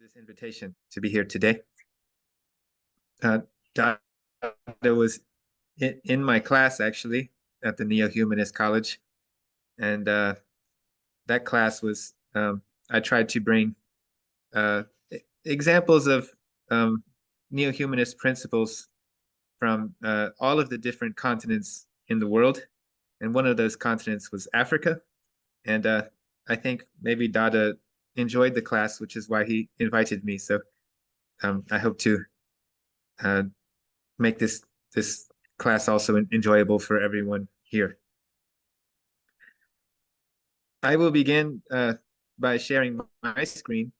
this invitation to be here today. Dada was in my class actually at the Neo-Humanist College, and that class was I tried to bring examples of Neo-Humanist principles from all of the different continents in the world, and one of those continents was Africa. And I think maybe Dada enjoyed the class, which is why he invited me. So I hope to make this class also enjoyable for everyone here. I will begin by sharing my screen.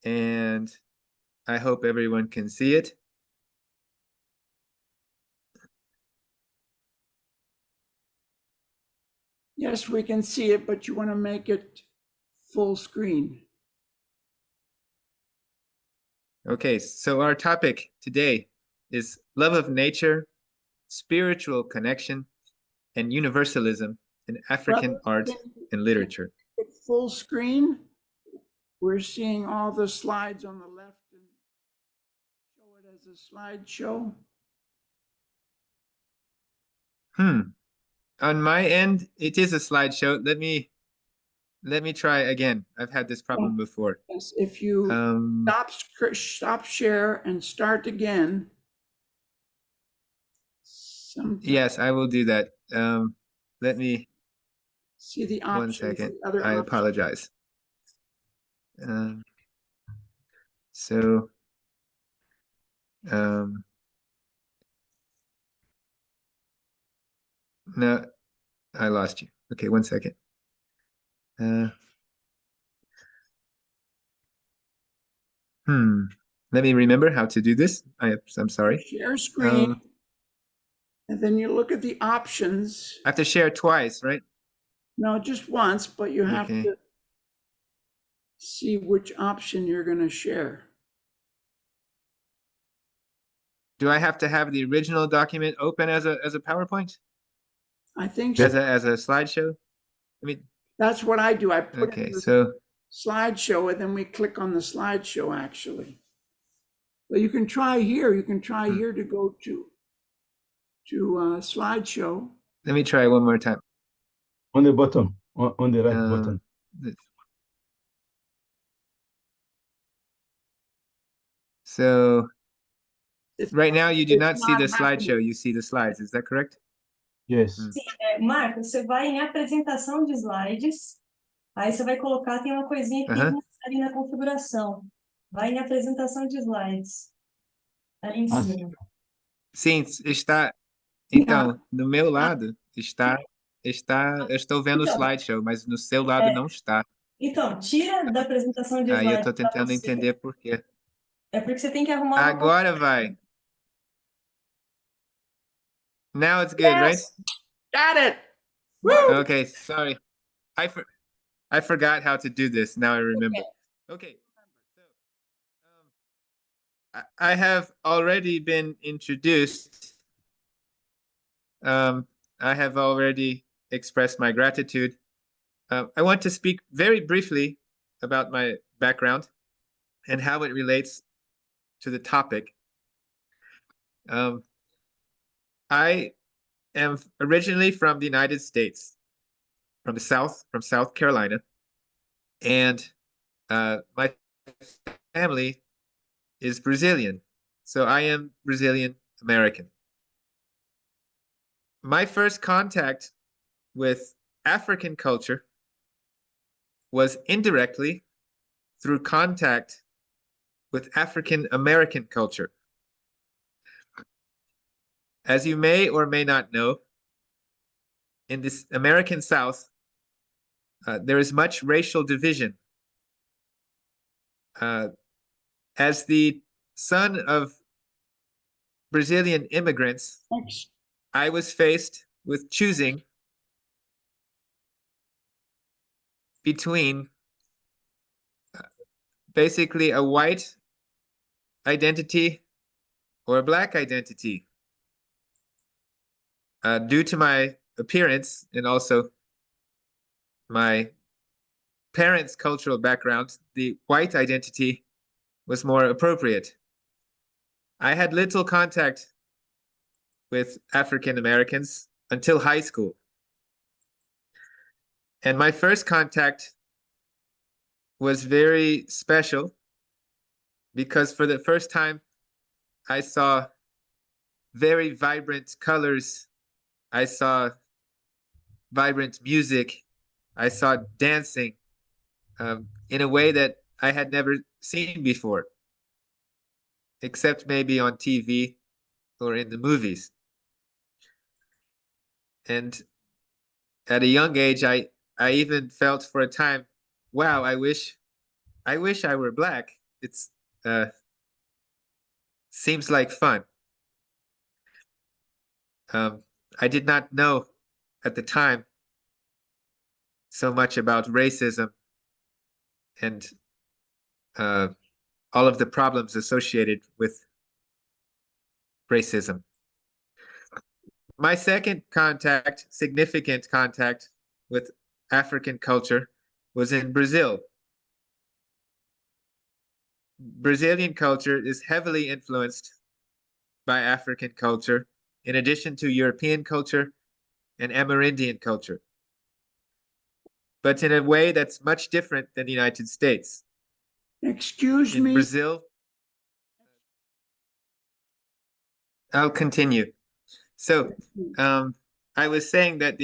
And I hope everyone can see it. Yes, we can see it, but you want to make it full screen. Okay, so our topic today is love of nature, spiritual connection, and universalism in African art and literature. Full screen. We're seeing all the slides on the left and show it as a slideshow. On my end, it is a slideshow. Let me try again. I've had this problem before. Yes, if you stop share and start again. Yes, I will do that. Let me see the options. 1 second. I apologize. No, I lost you. Okay, 1 second. Let me remember how to do this. I'm sorry. Share screen. And then you look at the options. I have to share twice, right? No, just once, but you have to see which option you're going to share. Do I have to have the original document open as a PowerPoint? I think so. As a slideshow? I mean, that's what I do. I put it in the slideshow, and then we click on the slideshow actually. But you can try here. You can try here to go to slideshow. Let me try one more time. On the bottom, on the right button. So right now you do not see the slideshow, you see the slides, is that correct? Yes. Sim, Marco, você vai em apresentação de slides, aí você vai colocar, tem uma coisinha que tem ali na configuração. Vai em apresentação de slides, ali em cima. Sim, está. Então, no meu lado está, eu estou vendo o slideshow, mas no seu lado não está. Então, tira da apresentação de slides. Aí eu estou tentando entender por quê. É porque você tem que arrumar. Agora vai. Now it's good, right? Got it. Woo! Okay, sorry. I forgot how to do this. Now I remember. Okay. So, I have already been introduced. I have already expressed my gratitude. I want to speak very briefly about my background and how it relates to the topic. I am originally from the United States, from South Carolina, and my family is Brazilian, so I am Brazilian American. My first contact with African culture was indirectly through contact with African American culture. As you may or may not know, in this American South, there is much racial division. As the son of Brazilian immigrants, I was faced with choosing between basically a white identity or a black identity. Due to my appearance and also my parents' cultural background, the white identity was more appropriate. I had little contact with African Americans until high school. And my first contact was very special because for the first time, I saw very vibrant colors. I saw vibrant music. I saw dancing in a way that I had never seen before, except maybe on TV or in the movies. And at a young age, I even felt for a time, wow, I wish I were black. It's seems like fun. I did not know at the time so much about racism and all of the problems associated with racism. My second contact, significant contact with African culture was in Brazil. Brazilian culture is heavily influenced by African culture, in addition to European culture and Amerindian culture, but in a way that's much different than the United States. Excuse In me. Brazil, I'll continue. So, I was saying that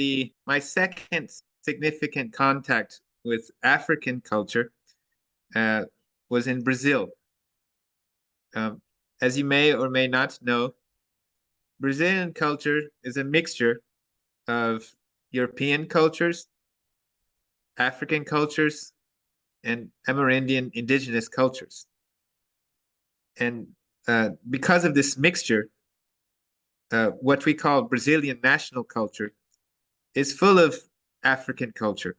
my second significant contact with African culture was in Brazil. As you may or may not know, Brazilian culture is a mixture of European cultures, African cultures, and Amerindian indigenous cultures. And because of this mixture, what we call Brazilian national culture is full of African culture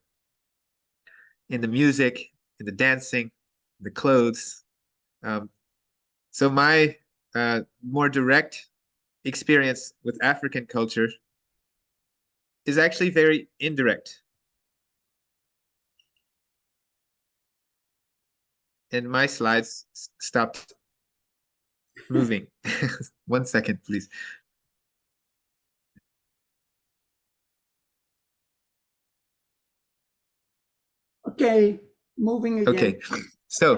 in the music, in the dancing, the clothes. So my more direct experience with African culture is actually very indirect. And my slides stopped moving. 1 second, please. Okay, moving again. Okay, so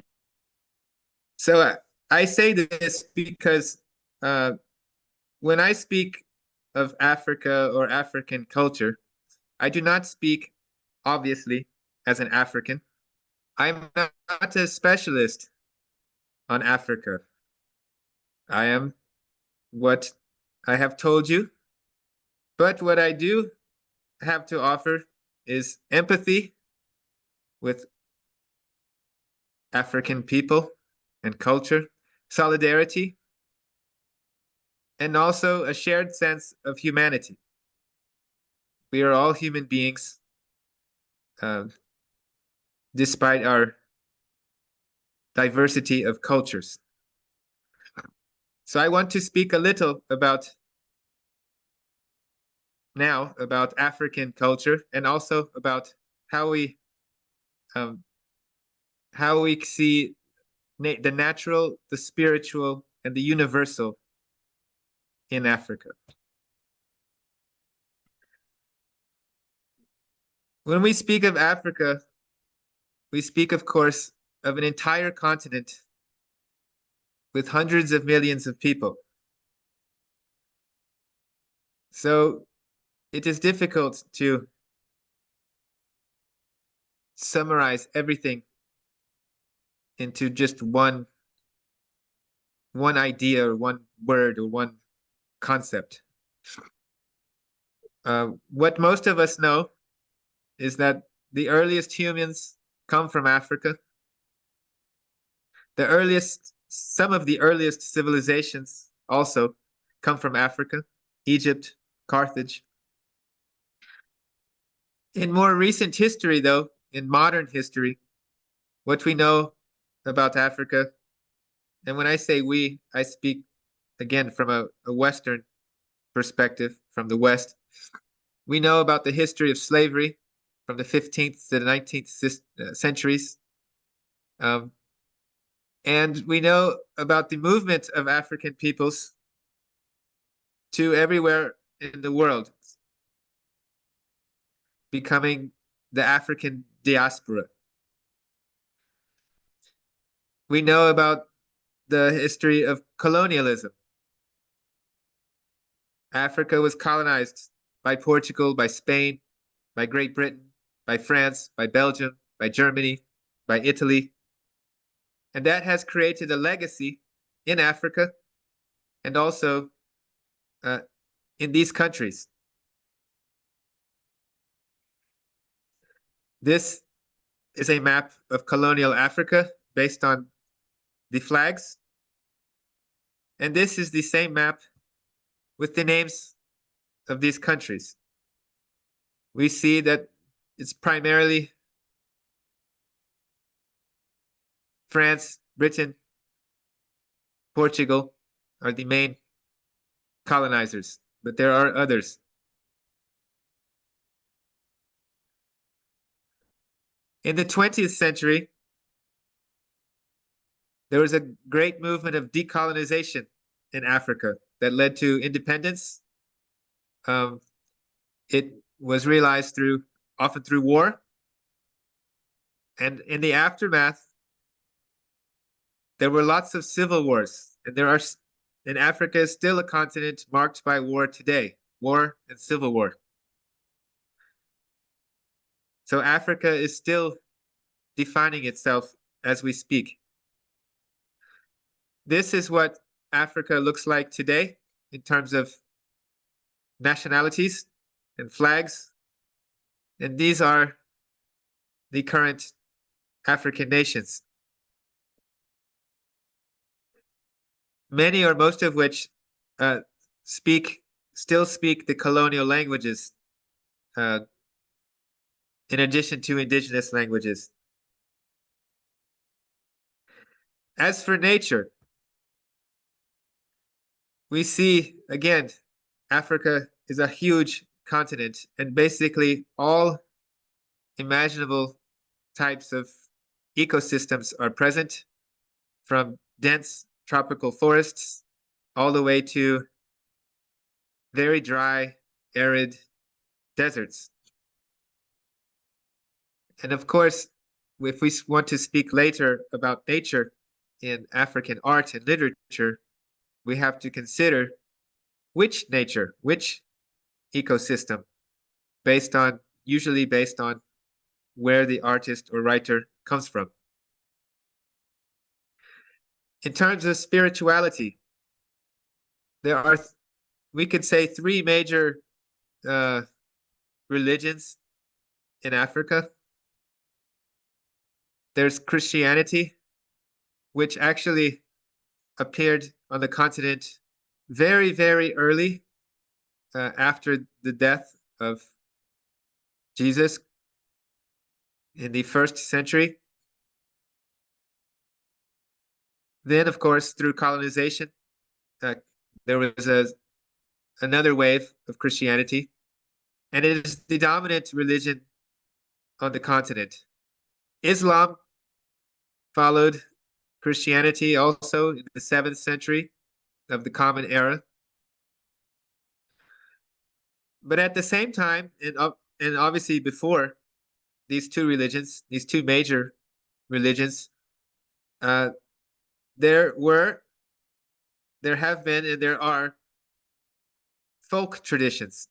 I say this because when I speak of Africa or African culture, I do not speak, obviously, as an African. I'm not a specialist on Africa. I am what I have told you, but what I do have to offer is empathy with African people and culture, solidarity, and also a shared sense of humanity. We are all human beings, despite our diversity of cultures. So I want to speak a little about African culture and also about how we see the natural, the spiritual, and the universal in Africa. When we speak of Africa, we speak, of course, of an entire continent with hundreds of millions of people. So it is difficult to summarize everything into just one idea or one word or one concept. What most of us know is that the earliest humans come from Africa. Some of the earliest civilizations also come from Africa, Egypt, Carthage. In more recent history, though, in modern history, what we know about Africa, and when I say we, I speak again from a Western perspective, from the West. We know about the history of slavery, from the 15th to the 19th centuries. And we know about the movement of African peoples to everywhere in the world, becoming the African diaspora. We know about the history of colonialism. Africa was colonized by Portugal, by Spain, by Great Britain, by France, by Belgium, by Germany, by Italy. And that has created a legacy in Africa and also in these countries. This is a map of colonial Africa based on the flags. And this is the same map with the names of these countries. We see that it's primarily France, Britain, Portugal are the main colonizers, but there are others. In the 20th century, there was a great movement of decolonization in Africa that led to independence. It was realized often through war. And in the aftermath, there were lots of civil wars. And Africa is still a continent marked by war today, war and civil war. So Africa is still defining itself as we speak. This is what Africa looks like today in terms of nationalities and flags. And these are the current African nations. Many or most of which still speak the colonial languages in addition to indigenous languages. As for nature, we see, again, Africa is a huge continent, and basically all imaginable types of ecosystems are present, from dense tropical forests all the way to very dry, arid deserts. And of course, if we want to speak later about nature in African art and literature, we have to consider which nature, which ecosystem, usually based on where the artist or writer comes from. In terms of spirituality, there are, we could say, three major religions in Africa. There's Christianity, which actually appeared on the continent very, very early after the death of Jesus in the 1st century. Then, of course, through colonization, there was another wave of Christianity, and it is the dominant religion on the continent. Islam followed Christianity also in the 7th century of the Common Era. But at the same time, and obviously before these two religions, these two major religions, there have been, and there are folk traditions,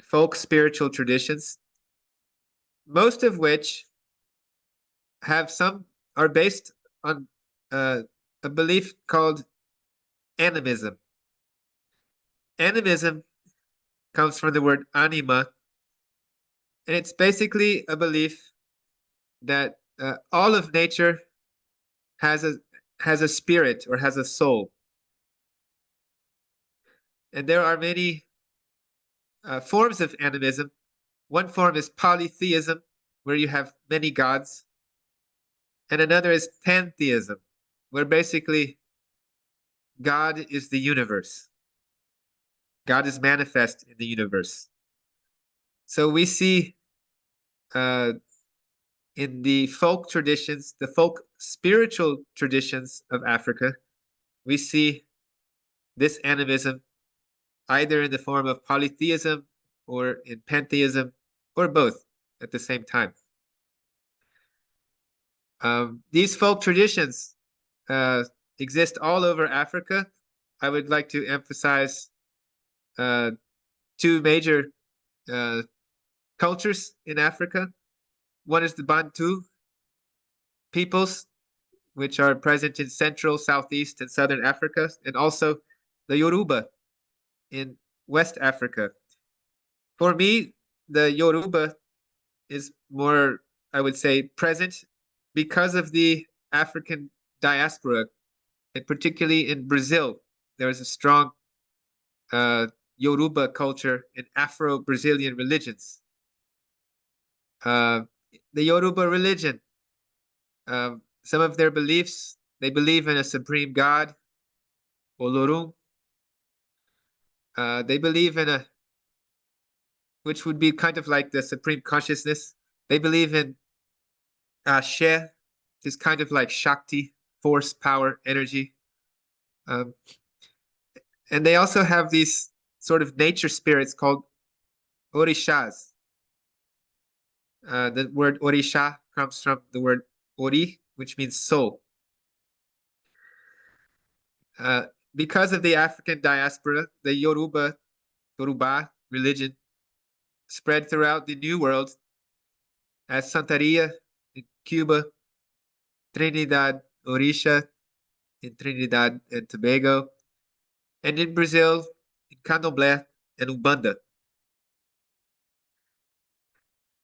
folk spiritual traditions, most of which are based on a belief called animism. Animism comes from the word anima, and it's basically a belief that all of nature has a spirit or has a soul. And there are many forms of animism. One form is polytheism, where you have many gods. And another is pantheism, where basically God is the universe. God is manifest in the universe. So we see in the folk traditions, the folk spiritual traditions of Africa, we see this animism either in the form of polytheism or in pantheism or both at the same time. These folk traditions exist all over Africa. I would like to emphasize two major cultures in Africa. One is the Bantu peoples, which are present in Central, Southeast, and Southern Africa, and also the Yoruba in West Africa. For me, the Yoruba is more, I would say, present because of the African diaspora, and particularly in Brazil. There is a strong Yoruba culture and Afro-Brazilian religions. The Yoruba religion, some of their beliefs, they believe in a supreme God, Olorun. They believe in which would be kind of like the supreme consciousness. They believe in Ashe, which is kind of like Shakti, force, power, energy. And they also have these sort of nature spirits called Orishas. The word Orisha comes from the word Ori, which means soul. Because of the African diaspora, the Yoruba religion spread throughout the New World as Santeria in Cuba, Trinidad Orisha in Trinidad and Tobago, and in Brazil, in Candomblé and Umbanda.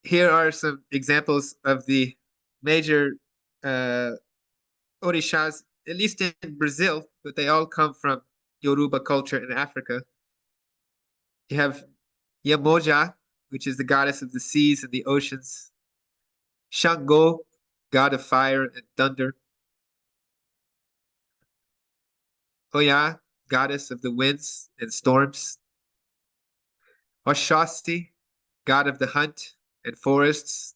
Here are some examples of the major Orishas, at least in Brazil, but they all come from Yoruba culture in Africa. You have Yamoja, which is the goddess of the seas and the oceans. Shango, god of fire and thunder. Oya, goddess of the winds and storms. Oshasti, god of the hunt and forests.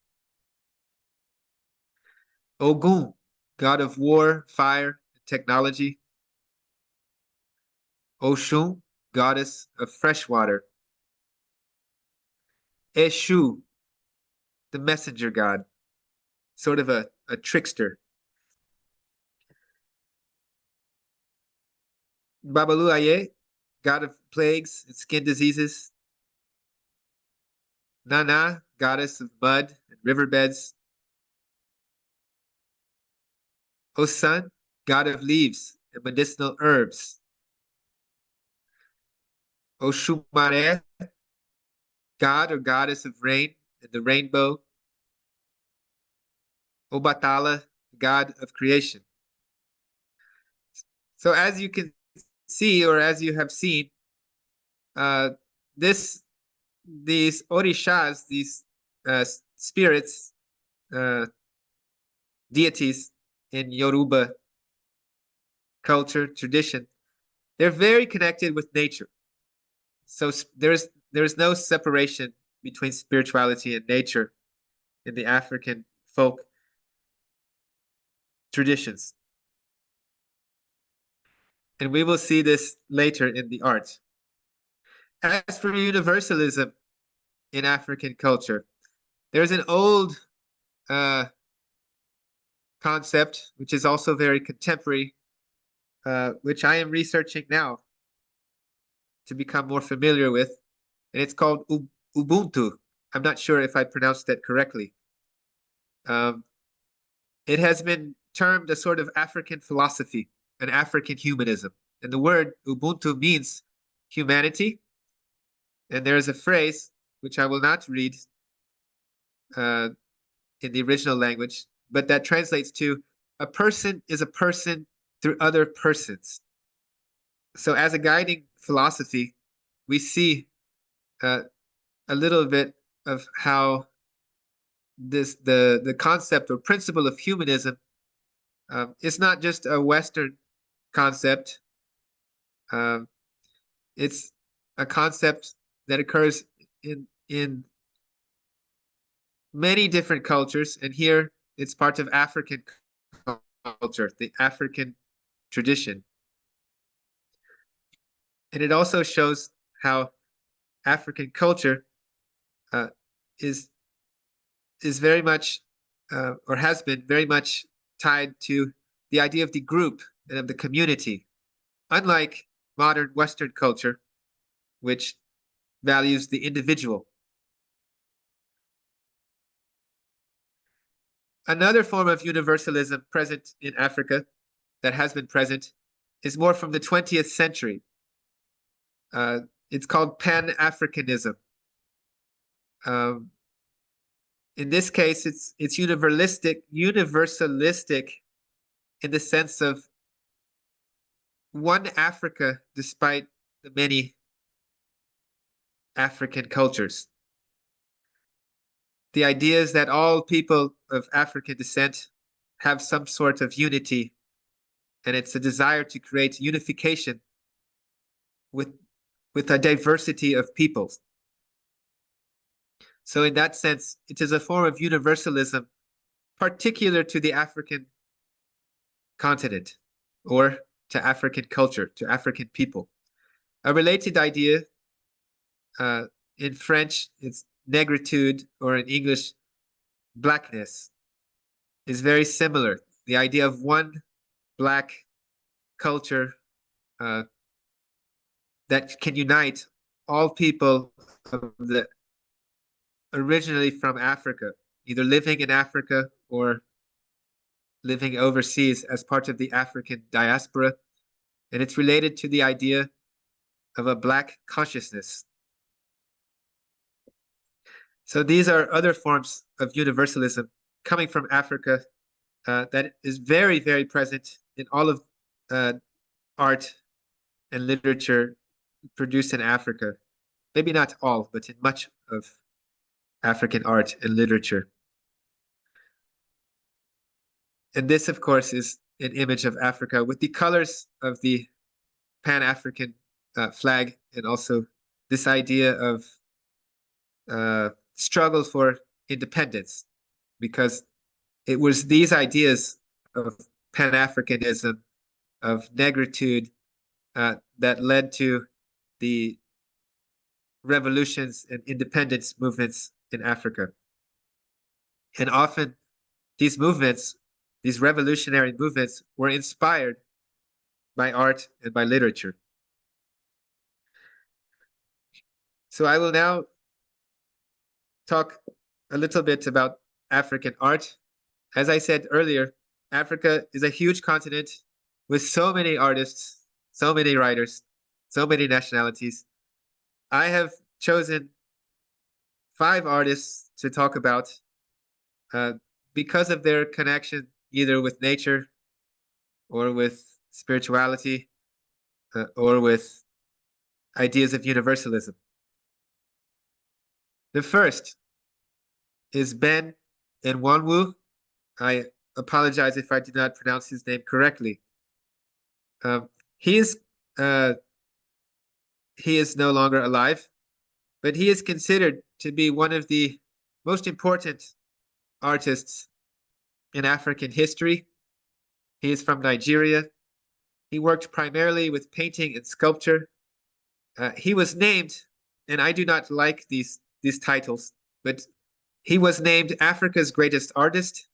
Ogun, god of war, fire, and technology. Oshun, goddess of fresh water. Eshu, the messenger god, sort of a trickster. Babaluaye, god of plagues and skin diseases. Nana, goddess of mud and riverbeds. Osun, god of leaves and medicinal herbs. Oshumare, god or goddess of rain and the rainbow. Obatala, god of creation. So as you can see, or as you have seen, these orishas, these spirits, deities in Yoruba culture, tradition, they're very connected with nature. So there's no separation between spirituality and nature in the African folk traditions. And we will see this later in the art. As for universalism in African culture, there's an old concept, which is also very contemporary, which I am researching now to become more familiar with, and it's called Ubuntu. I'm not sure if I pronounced that correctly. It has been termed a sort of African philosophy, an African humanism. And the word Ubuntu means humanity. And there is a phrase, which I will not read in the original language, but that translates to a person is a person through other persons. So as a guiding philosophy, we see a little bit of how the concept or principle of humanism is not just a Western concept. It's a concept that occurs in many different cultures, and here it's part of African culture, the African tradition. And it also shows how African culture uh, is very much or has been very much tied to the idea of the group and of the community, unlike modern Western culture, which values the individual. Another form of universalism present in Africa that has been present is more from the 20th century. It's called Pan-Africanism. In this case, it's universalistic in the sense of one Africa despite the many African cultures. The idea is that all people of African descent have some sort of unity, and it's a desire to create unification with a diversity of peoples. So in that sense, it is a form of universalism particular to the African continent or to African culture, to African people. A related idea in French, it's negritude, or in English, blackness, is very similar. The idea of one black culture that can unite all people of the originally from Africa, either living in Africa or living overseas as part of the African diaspora. And it's related to the idea of a black consciousness. So these are other forms of universalism coming from Africa that is very, very present in all of art and literature produced in Africa. Maybe not all, but in much of African art and literature. And this, of course, is an image of Africa with the colors of the Pan-African flag, and also this idea of struggle for independence, because it was these ideas of Pan-Africanism, of negritude, that led to the revolutions and independence movements in Africa. And often these movements, these revolutionary movements, were inspired by art and by literature. So I will now talk a little bit about African art. As I said earlier, Africa is a huge continent with so many artists, so many writers, so many nationalities. I have chosen 5 artists to talk about because of their connection either with nature or with spirituality or with ideas of universalism. The first is Ben Nwanwu. I apologize if I did not pronounce his name correctly. He is no longer alive, but he is considered to be one of the most important artists in African history. He is from Nigeria. He worked primarily with painting and sculpture. He was named, and I do not like these titles, but he was named Africa's greatest artist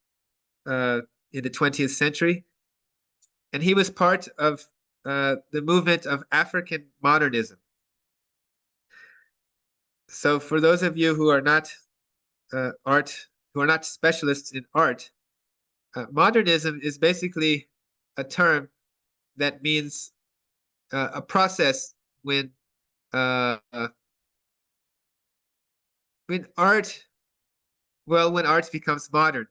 in the 20th century. And he was part of the movement of African modernism. So for those of you who are not who are not specialists in art, modernism is basically a term that means a process when art becomes modern.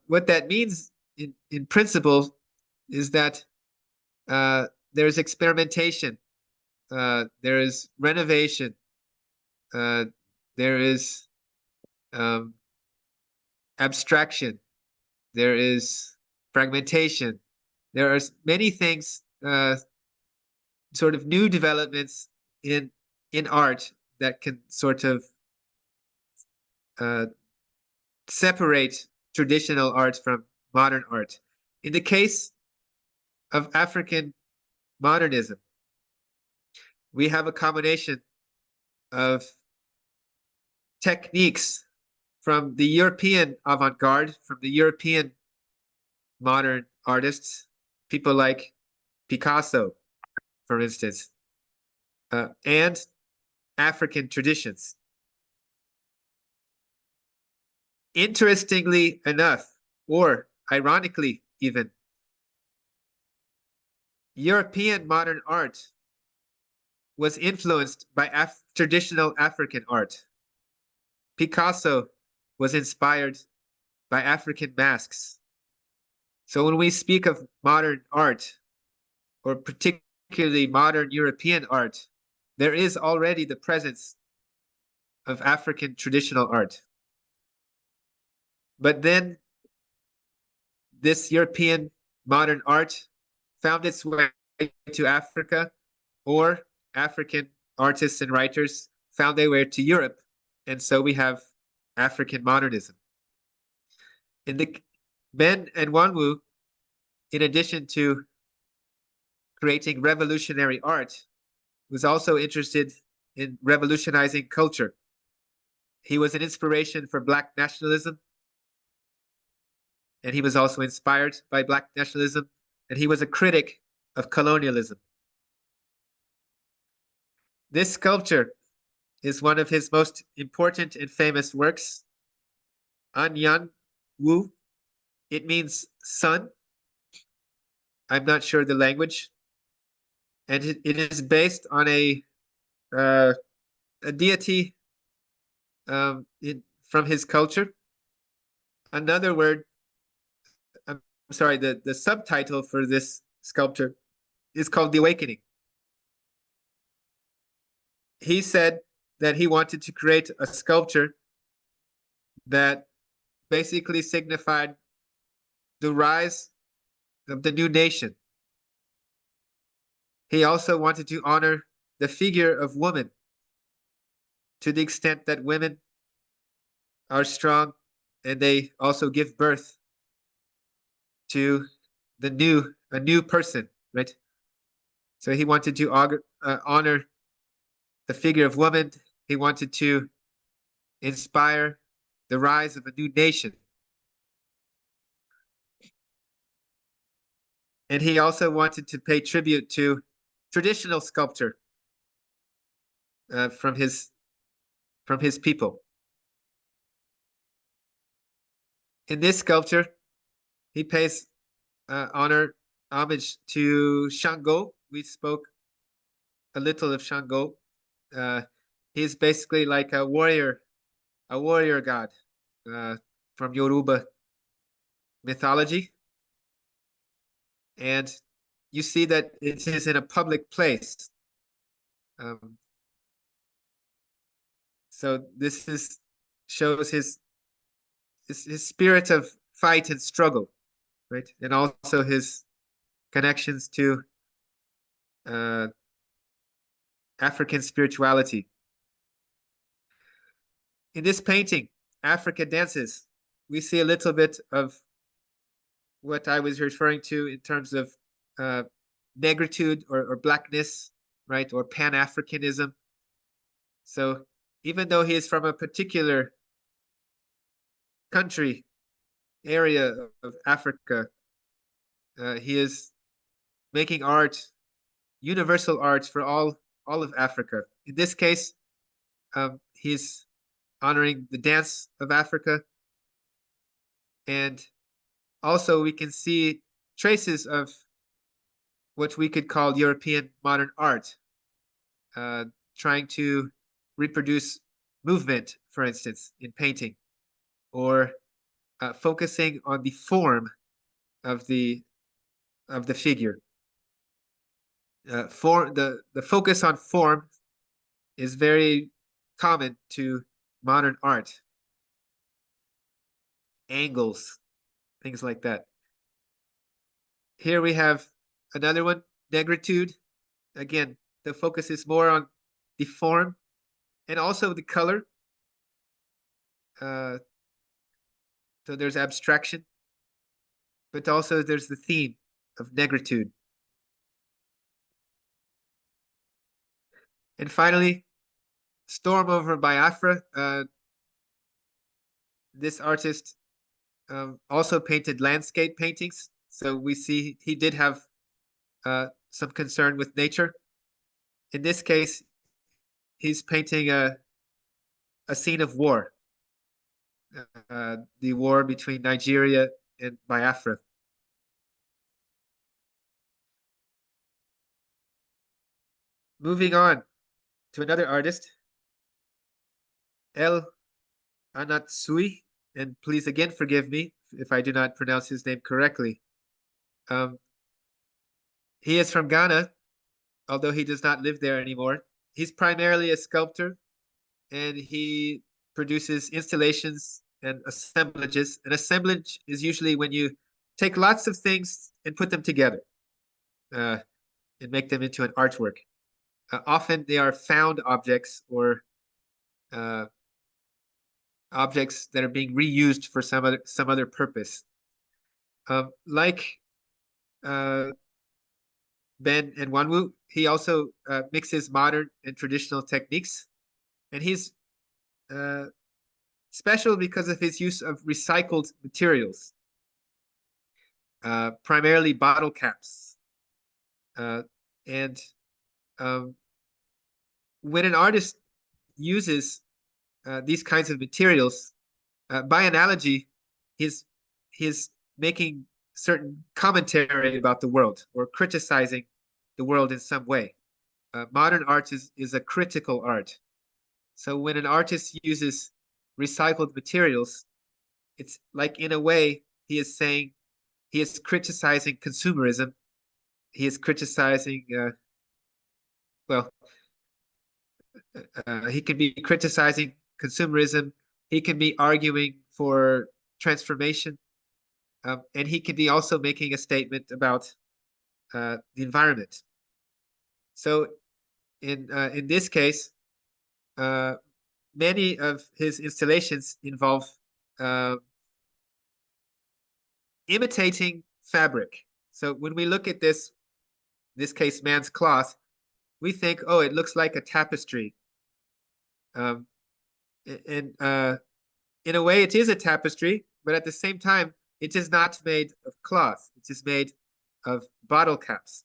What that means in principle is that there is experimentation, there is renovation, there is abstraction, there is fragmentation. There are many things, sort of new developments in art that can sort of separate traditional art from modern art. In the case of African modernism, we have a combination of techniques from the European avant-garde, from the European modern artists, people like Picasso, for instance, and African traditions. Interestingly enough, or ironically even, European modern art was influenced by traditional African art. Picasso was inspired by African masks. So when we speak of modern art, or particularly modern European art, there is already the presence of African traditional art. But then this European modern art found its way to Africa, or African artists and writers found their way to Europe. And so we have African modernism. In the Ben and Wanwu, in addition to creating revolutionary art, was also interested in revolutionizing culture. He was an inspiration for Black nationalism, and he was also inspired by Black nationalism, and he was a critic of colonialism. This sculpture is one of his most important and famous works, Anyan Wu. It means sun. I'm not sure the language. And it is based on a deity from his culture. Another word, I'm sorry, the subtitle for this sculpture is called The Awakening. He said that he wanted to create a sculpture that basically signified the rise of the new nation. He also wanted to honor the figure of woman, to the extent that women are strong and they also give birth to a new person, right? So he wanted to honor the figure of woman. He wanted to inspire the rise of a new nation. And he also wanted to pay tribute to traditional sculpture from his people. In this sculpture, he pays homage to Shango. We spoke a little of Shango. He's basically like a warrior god from Yoruba mythology. And you see that it is in a public place. So this shows his spirit of fight and struggle, right? And also his connections to African spirituality. In this painting, Africa Dances, we see a little bit of what I was referring to in terms of negritude or blackness, right? Or Pan-Africanism. So even though he is from a particular country, area of Africa, he is making art, universal art for all of Africa. In this case, he's honoring the dance of Africa. And also we can see traces of what we could call European modern art, trying to reproduce movement, for instance, in painting, or focusing on the form of the figure. The focus on form is very common to modern art. Angles, things like that. Here we have another one, negritude. Again, the focus is more on the form and also the color. So there's abstraction, but also there's the theme of negritude. And finally, Storm over Biafra. This artist also painted landscape paintings. So we see he did have some concern with nature. In this case, he's painting a scene of war, the war between Nigeria and Biafra. Moving on to another artist, El Anatsui, and please again forgive me if I do not pronounce his name correctly. He is from Ghana, although he does not live there anymore. He's primarily a sculptor, and he produces installations and assemblages. An assemblage is usually when you take lots of things and put them together and make them into an artwork. Often they are found objects or objects that are being reused for some other purpose. Like Ben and Wanwu, he also mixes modern and traditional techniques, and he's special because of his use of recycled materials, primarily bottle caps. And when an artist uses these kinds of materials, by analogy, he's making certain commentary about the world or criticizing the world in some way. Modern art is a critical art. So when an artist uses recycled materials, it's like, in a way, he is saying, he is criticizing consumerism. He is criticizing, he can be criticizing consumerism. He can be arguing for transformation. And he can be also making a statement about the environment. So in this case, many of his installations involve imitating fabric. So when we look at this case, man's cloth, we think, oh, it looks like a tapestry. And in a way, it is a tapestry, but at the same time, it is not made of cloth. It is made of bottle caps,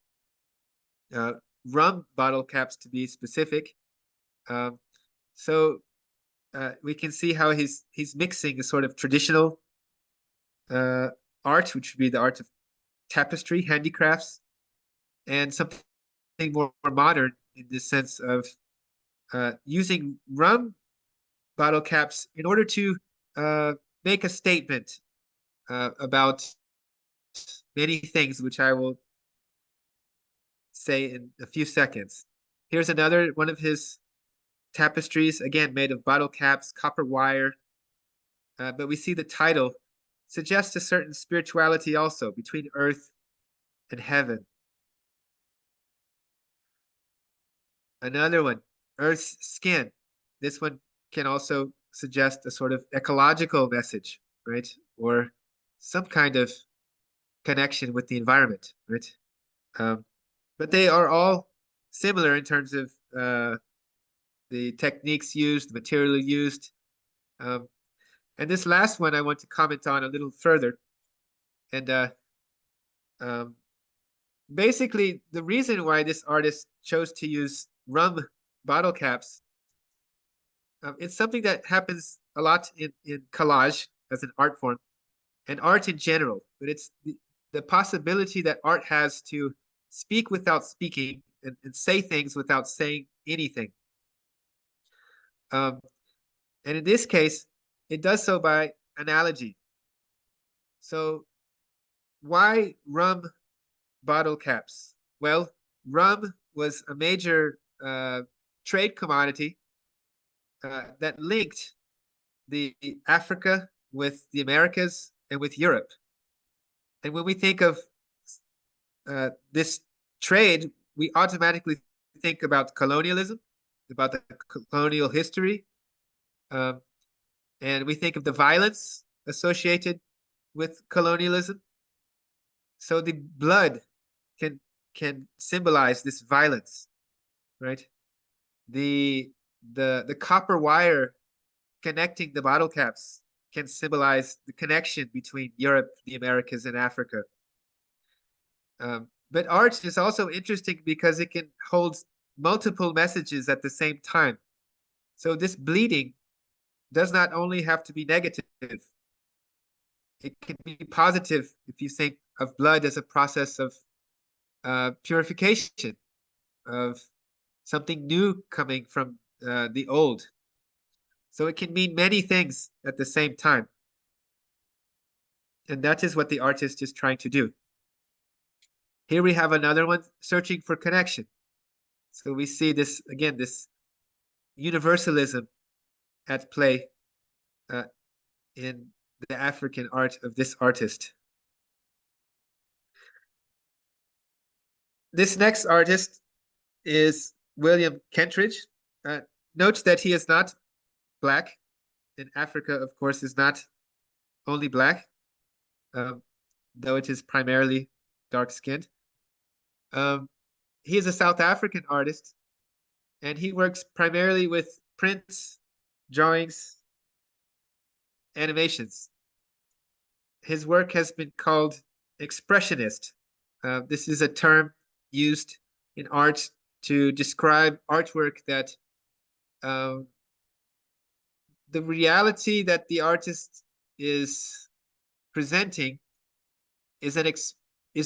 rum bottle caps to be specific. So we can see how he's mixing a sort of traditional art, which would be the art of tapestry, handicrafts, and something more modern in the sense of using rum bottle caps in order to make a statement about many things, which I will say in a few seconds. Here's another one of his tapestries, again made of bottle caps, copper wire, but we see the title suggests a certain spirituality also between earth and heaven. Another one, Earth's skin. This one can also suggest a sort of ecological message, right? Or some kind of connection with the environment, right? But they are all similar in terms of the techniques used, the material used. And this last one I want to comment on a little further. And basically, the reason why this artist chose to use rum bottle caps, it's something that happens a lot in collage as an art form and art in general, but it's the possibility that art has to speak without speaking and say things without saying anything. And in this case, it does so by analogy. So why rum bottle caps? Well, rum was a major trade commodity that linked the Africa with the Americas and with Europe. And when we think of this trade, we automatically think about colonialism, about the colonial history, and we think of the violence associated with colonialism. So the blood can symbolize this violence, right? The copper wire connecting the bottle caps can symbolize the connection between Europe, the Americas, and Africa. But art is also interesting because it can hold multiple messages at the same time. So this bleeding does not only have to be negative, it can be positive if you think of blood as a process of purification, of something new coming from the old. So it can mean many things at the same time. And that is what the artist is trying to do. Here we have another one, searching for connection. So we see this, again, this universalism at play in the African art of this artist. This next artist is William Kentridge. Note that he is not black. In Africa, of course, is not only black, though it is primarily dark-skinned. He is a South African artist, and he works primarily with prints, drawings, animations. His work has been called expressionist. This is a term used in art to describe artwork that the reality that the artist is presenting is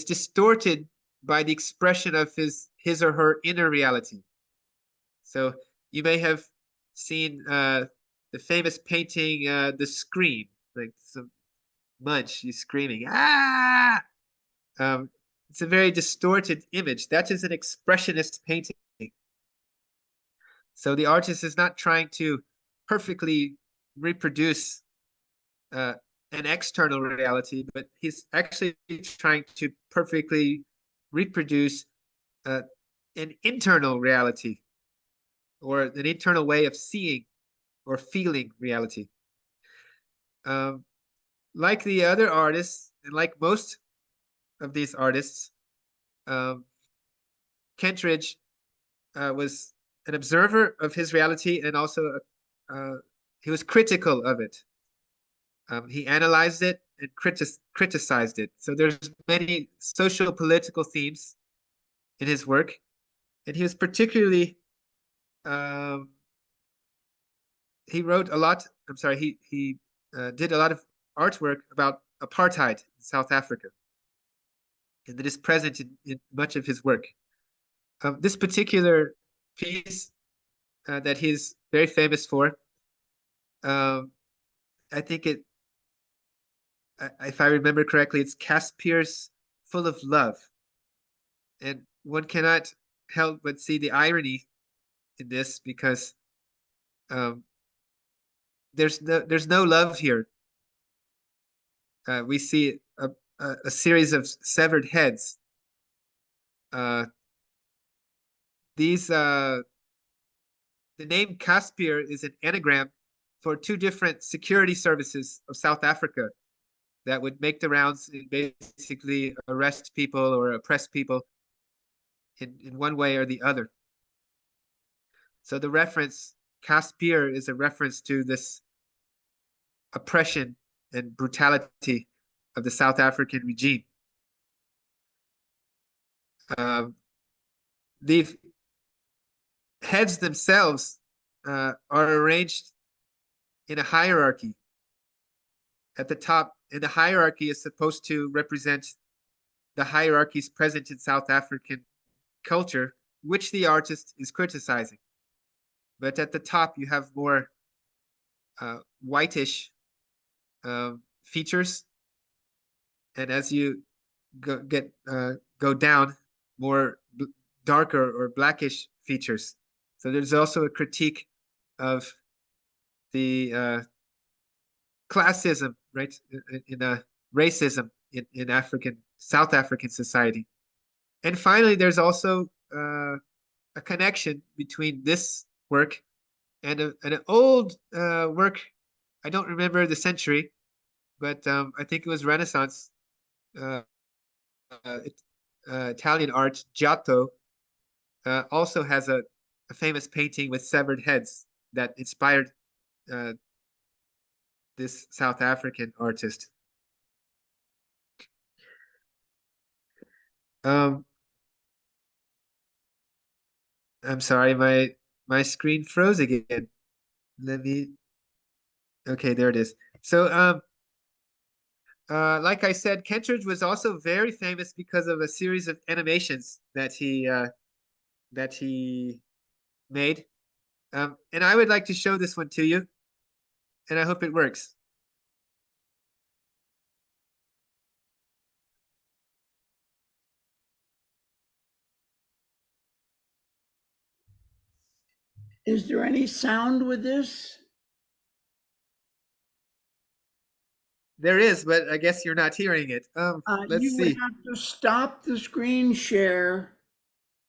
distorted by the expression of his or her inner reality. So you may have seen the famous painting, The Scream, like some munch, he's screaming, ah! It's a very distorted image. That is an expressionist painting. So the artist is not trying to perfectly reproduce an external reality, but he's actually trying to perfectly reproduce an internal reality, or an internal way of seeing or feeling reality. Like the other artists, and like most of these artists, Kentridge was an observer of his reality, and also he was critical of it. He analyzed it and criticized it. So there's many social political themes in his work, and he was particularly he wrote a lot. I'm sorry, he did a lot of artwork about apartheid in South Africa, and that is present in much of his work. This particular piece that he's very famous for, I think if I remember correctly, it's Caspier's Full of Love. And one cannot help but see the irony in this, because there's no love here. We see a series of severed heads. The name Caspier is an anagram for two different security services of South Africa that would make the rounds and basically arrest people or oppress people in one way or the other. So the reference, Caspier, is a reference to this oppression and brutality of the South African regime. The heads themselves are arranged in a hierarchy. At the top, and the hierarchy is supposed to represent the hierarchies present in South African culture, which the artist is criticizing. But at the top, you have more whitish features, and as you go down, more darker or blackish features. So there's also a critique of the classism, right, in racism in South African society. And finally, there's also a connection between this work and an old work. I don't remember the century, but I think it was Renaissance uh, Italian art. Giotto also has a famous painting with severed heads that inspired uh, this South African artist. Um, I'm sorry, my screen froze again. Let me. Okay, there it is. So, like I said, Kentridge was also very famous because of a series of animations that he made. And I would like to show this one to you, and I hope it works. Is there any sound with this? There is, but I guess you're not hearing it. Let's You would see. have to stop the screen share,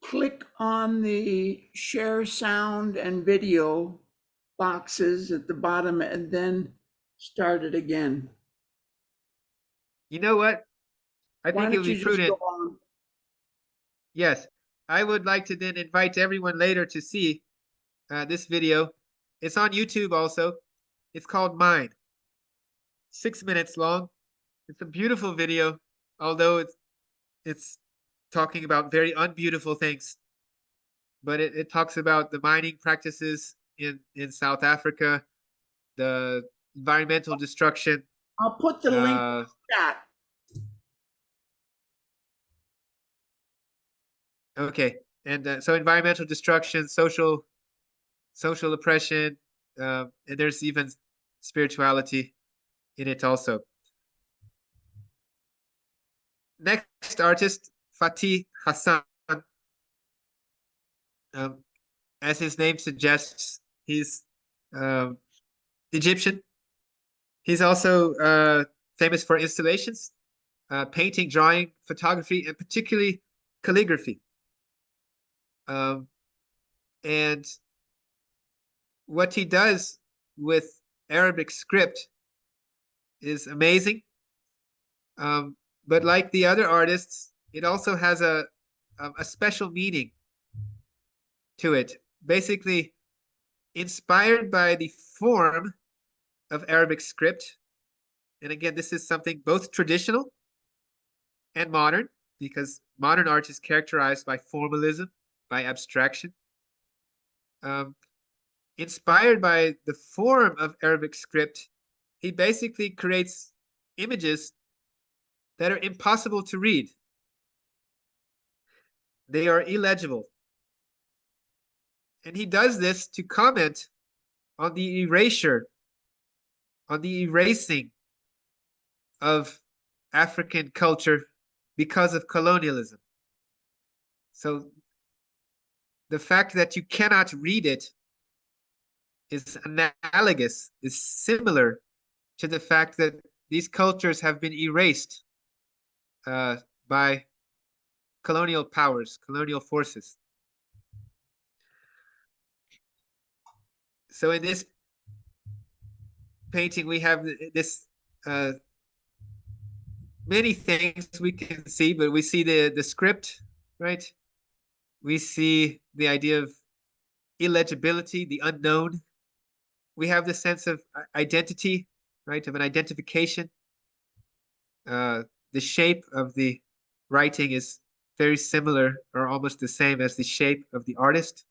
click on the share sound and video boxes at the bottom, and then start it again. You know what? I Why think it don't would be you just go prudent. on? Yes, I would like to then invite everyone later to see this video. It's on YouTube also. It's called Mine. 6 minutes long. It's a beautiful video, although it's talking about very unbeautiful things. But it talks about the mining practices in South Africa, the environmental destruction. I'll put the link in Uh, the chat. okay, and so environmental destruction, social oppression, and there's even spirituality in it also. Next artist, Fatih Hassan. Um, as his name suggests, he's um, Egyptian. He's also famous for installations, painting, drawing, photography, and particularly calligraphy. Um, and what he does with Arabic script is amazing. But like the other artists, it also has a special meaning to it. Basically, inspired by the form of Arabic script. And again, this is something both traditional and modern, because modern art is characterized by formalism, by abstraction. Um, Inspired by the form of Arabic script, he basically creates images that are impossible to read. They are illegible. And he does this to comment on the erasure, on the erasing of African culture because of colonialism. So the fact that you cannot read it is analogous, is similar to the fact that these cultures have been erased by colonial powers, colonial forces. So in this painting, we have this many things we can see, but we see the script, right? We see the idea of illegibility, the unknown. We have the sense of identity, right? Of an identification. The shape of the writing is very similar or almost the same as the shape of the artist.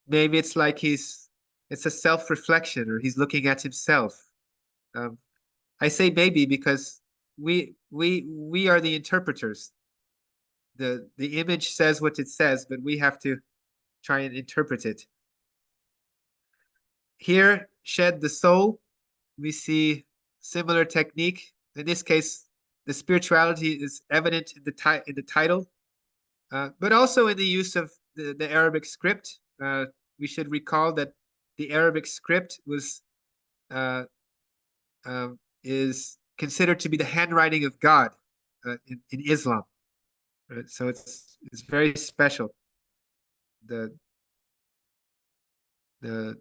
Maybe it's like it's a self-reflection, or he's looking at himself. I say maybe because we are the interpreters. The image says what it says, but we have to try and interpret it. Here, Shed the Soul, we see similar technique. In this case, the spirituality is evident in the title, but also in the use of the Arabic script. We should recall that the Arabic script was uh, is considered to be the handwriting of God in Islam. Right? So it's very special. The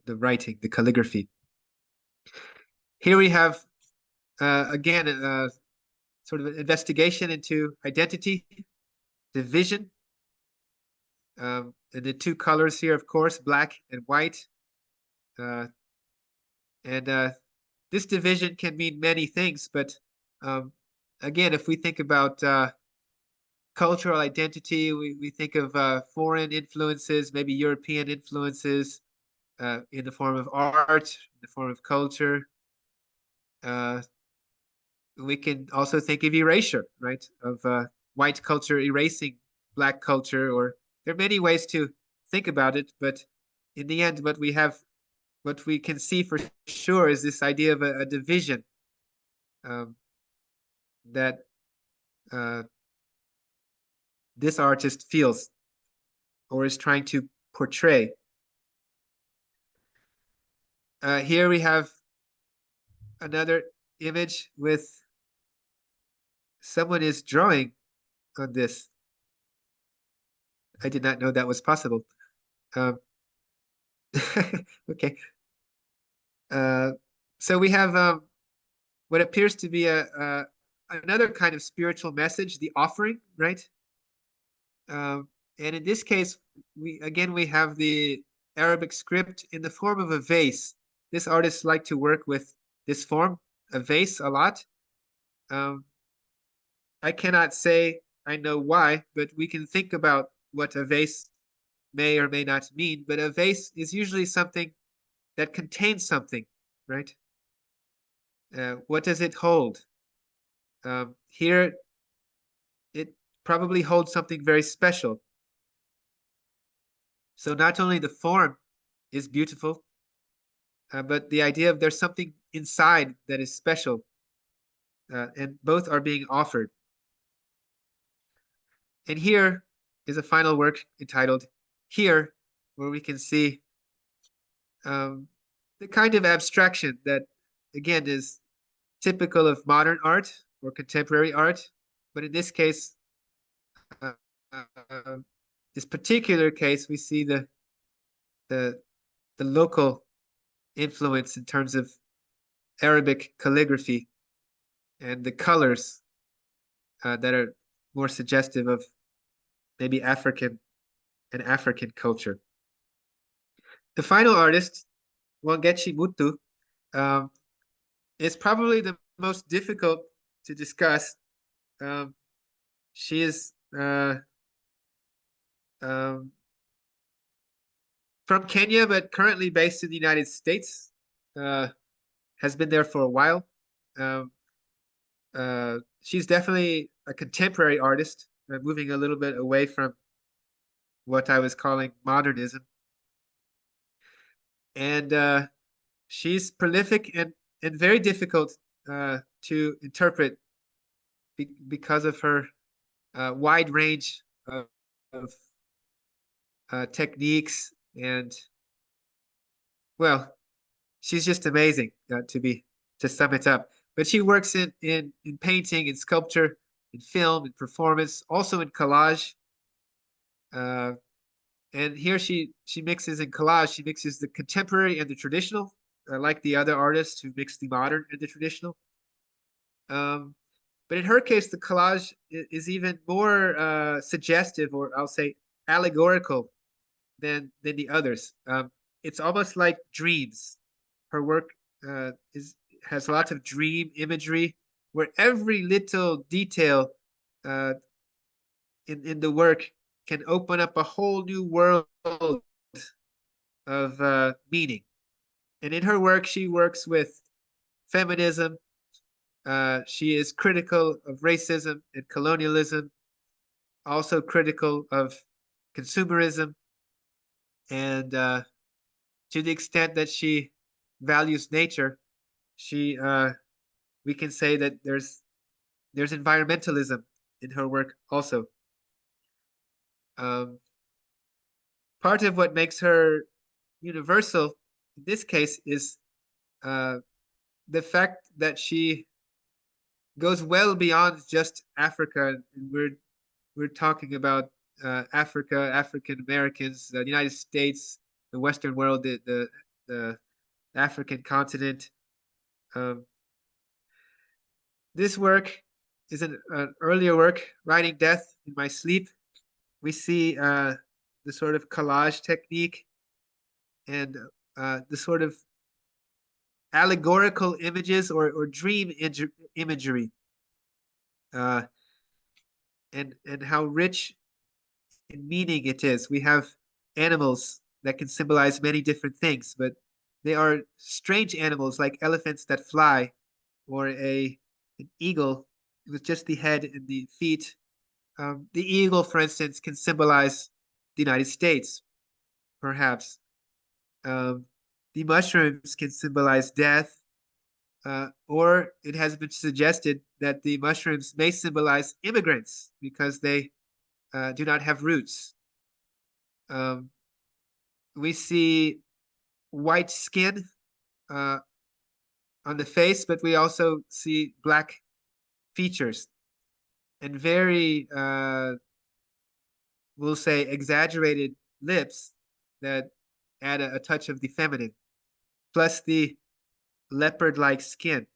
writing, the calligraphy. Here we have, again, sort of an investigation into identity, division, and the two colors here, of course, black and white. And this division can mean many things, but again, if we think about cultural identity, we think of foreign influences, maybe European influences in the form of art, in the form of culture. We can also think of erasure, right? Of white culture erasing black culture, or there are many ways to think about it, but in the end, what we can see for sure is this idea of a division that this artist feels or is trying to portray. Here we have another image with someone is drawing on this. I did not know that was possible. Okay. So we have what appears to be another kind of spiritual message, the offering, right? And in this case, we have the Arabic script in the form of a vase. This artist liked to work with this form, a vase, a lot. I cannot say I know why, but we can think about what a vase may or may not mean. But a vase is usually something that contains something, right? What does it hold? Here, it probably holds something very special. So not only the form is beautiful, but the idea of there's something inside that is special, and both are being offered. And here is a final work entitled Here, where we can see the kind of abstraction that, again, is typical of modern art or contemporary art. But in this case, uh, this particular case, we see the local influence in terms of Arabic calligraphy and the colors that are more suggestive of maybe African culture. The final artist, Wangechi Mutu, is probably the most difficult to discuss. She is from Kenya, but currently based in the United States. Has been there for a while. She's definitely a contemporary artist, moving a little bit away from what I was calling modernism. And she's prolific and very difficult to interpret because of her wide range of techniques, and well, she's just amazing to sum it up. But she works in painting, in sculpture, in film, in performance, also in collage. And here she mixes in collage. She mixes the contemporary and the traditional, like the other artists who mix the modern and the traditional. But in her case, the collage is even more suggestive, or I'll say allegorical, than the others. It's almost like dreams. Her work has lots of dream imagery, where every little detail in the work can open up a whole new world of meaning. And in her work, she works with feminism. She is critical of racism and colonialism, also critical of consumerism, and to the extent that she values nature, we can say that there's environmentalism in her work also. Part of what makes her universal in this case is the fact that she goes well beyond just Africa. And we're talking about Africa, African Americans, the United States, the Western world, the African continent. Um, this work is an earlier work, Writing Death in My Sleep. We see the sort of collage technique and the sort of allegorical images or dream imagery, and how rich in meaning it is. We have animals that can symbolize many different things, but they are strange animals like elephants that fly, or an eagle with just the head and the feet. The eagle, for instance, can symbolize the United States, perhaps. Um, the mushrooms can symbolize death, or it has been suggested that the mushrooms may symbolize immigrants because they do not have roots. Um, we see white skin uh, on the face, but we also see black features and very, we'll say, exaggerated lips that add a touch of the feminine, plus the leopard-like skin.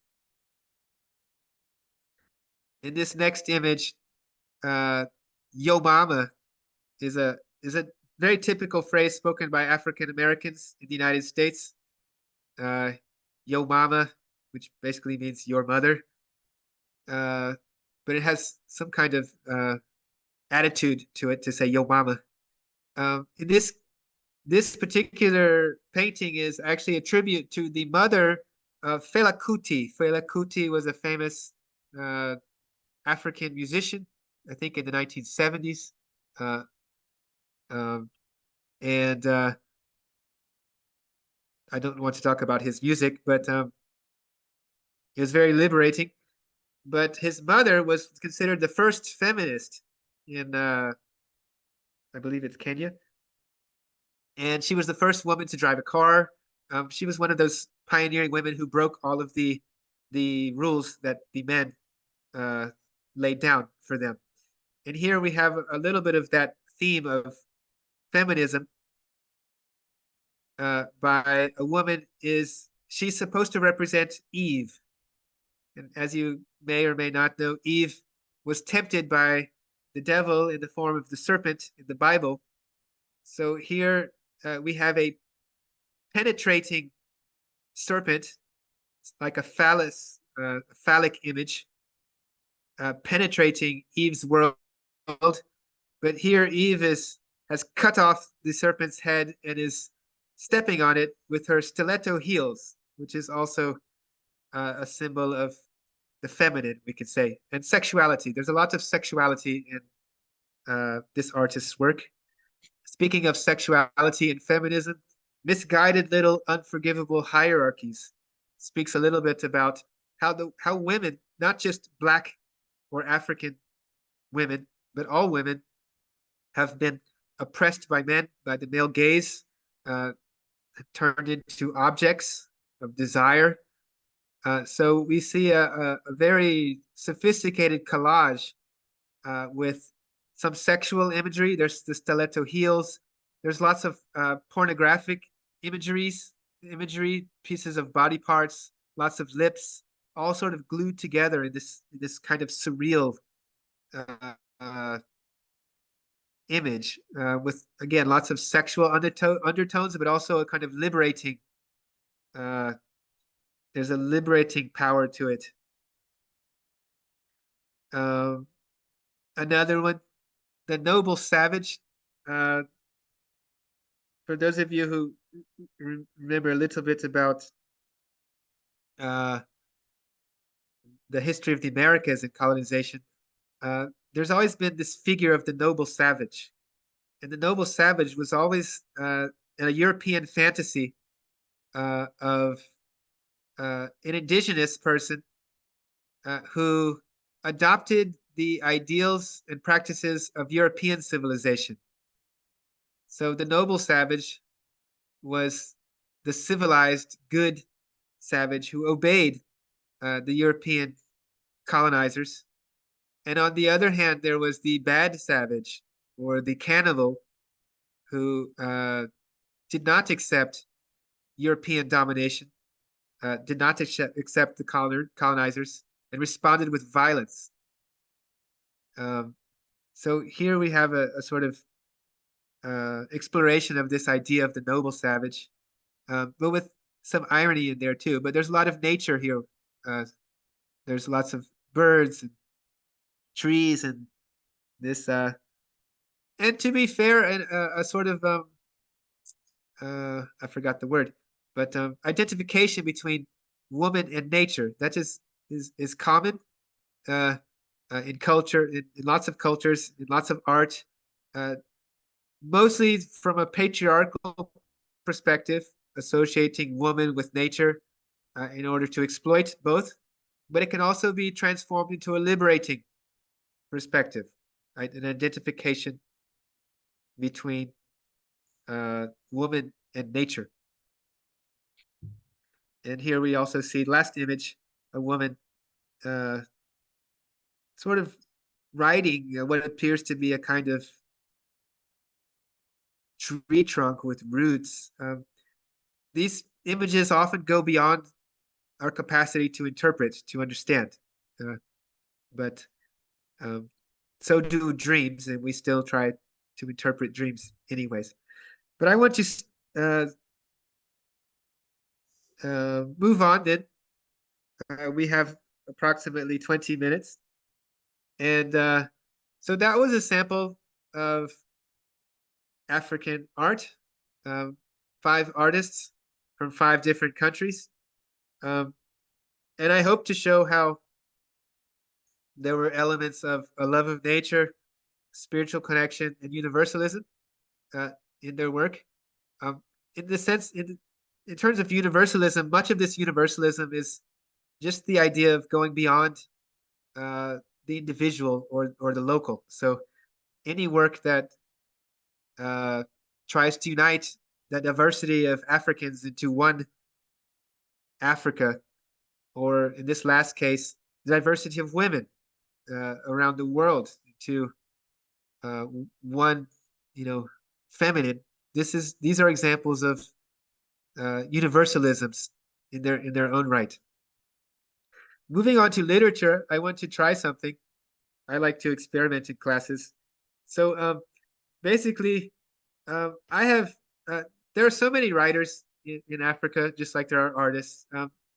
In this next image, "Yo mama" is a very typical phrase spoken by African Americans in the United States. Yo mama, which basically means your mother, but it has some kind of attitude to it to say yo mama. In this particular painting is actually a tribute to the mother of Fela Kuti. Fela Kuti was a famous uh, African musician, I think in the 1970s. Uh, um, and I don't want to talk about his music, but it was very liberating. But his mother was considered the first feminist in, I believe it's Kenya. And she was the first woman to drive a car. She was one of those pioneering women who broke all of the rules that the men laid down for them. And here we have a little bit of that theme of feminism by a woman. She's supposed to represent Eve. And as you may or may not know, Eve was tempted by the devil in the form of the serpent in the Bible. So here we have a penetrating serpent, like a phallic image, penetrating Eve's world. But here Eve has cut off the serpent's head and is stepping on it with her stiletto heels, which is also a symbol of the feminine, we could say, and sexuality. There's a lot of sexuality in this artist's work. Speaking of sexuality and feminism, Misguided Little Unforgivable Hierarchies speaks a little bit about how women, not just Black or African women, but all women, have been oppressed by men, by the male gaze, turned into objects of desire. So we see a very sophisticated collage with some sexual imagery. There's the stiletto heels. There's lots of pornographic imagery, pieces of body parts, lots of lips, all sort of glued together in this kind of surreal image, with, again, lots of sexual undertones, but also a kind of liberating. There's a liberating power to it. Another one, The Noble Savage. For those of you who remember a little bit about the history of the Americas and colonization, there's always been this figure of the noble savage. And the noble savage was always a European fantasy of an indigenous person who adopted the ideals and practices of European civilization. So the noble savage was the civilized, good savage who obeyed the European colonizers. And on the other hand, there was the bad savage, or the cannibal, who did not accept European domination, did not accept the colonizers and responded with violence. So here we have a sort of exploration of this idea of the noble savage, but with some irony in there too. But there's a lot of nature here. There's lots of birds and trees and this. And to be fair, and a sort of I forgot the word, but identification between woman and nature that is common in culture, in lots of cultures, in lots of art, mostly from a patriarchal perspective, associating woman with nature in order to exploit both. But it can also be transformed into a liberating perspective, right? An identification between woman and nature. And here we also see, last image, a woman sort of riding what appears to be a kind of tree trunk with roots. These images often go beyond our capacity to interpret, to understand. But so do dreams, and we still try to interpret dreams anyways. But I want to move on then. We have approximately 20 minutes. And so that was a sample of African art, 5 artists from 5 different countries. And I hope to show how there were elements of a love of nature, spiritual connection, and universalism in their work. In the sense, in terms of universalism, much of this universalism is just the idea of going beyond the individual or the local. So any work that tries to unite the diversity of Africans into one Africa, or in this last case, the diversity of women around the world into one, feminine. These are examples of universalisms in their own right. Moving on to literature, I want to try something. I like to experiment in classes. So basically, I have there are so many writers in Africa, just like there are artists.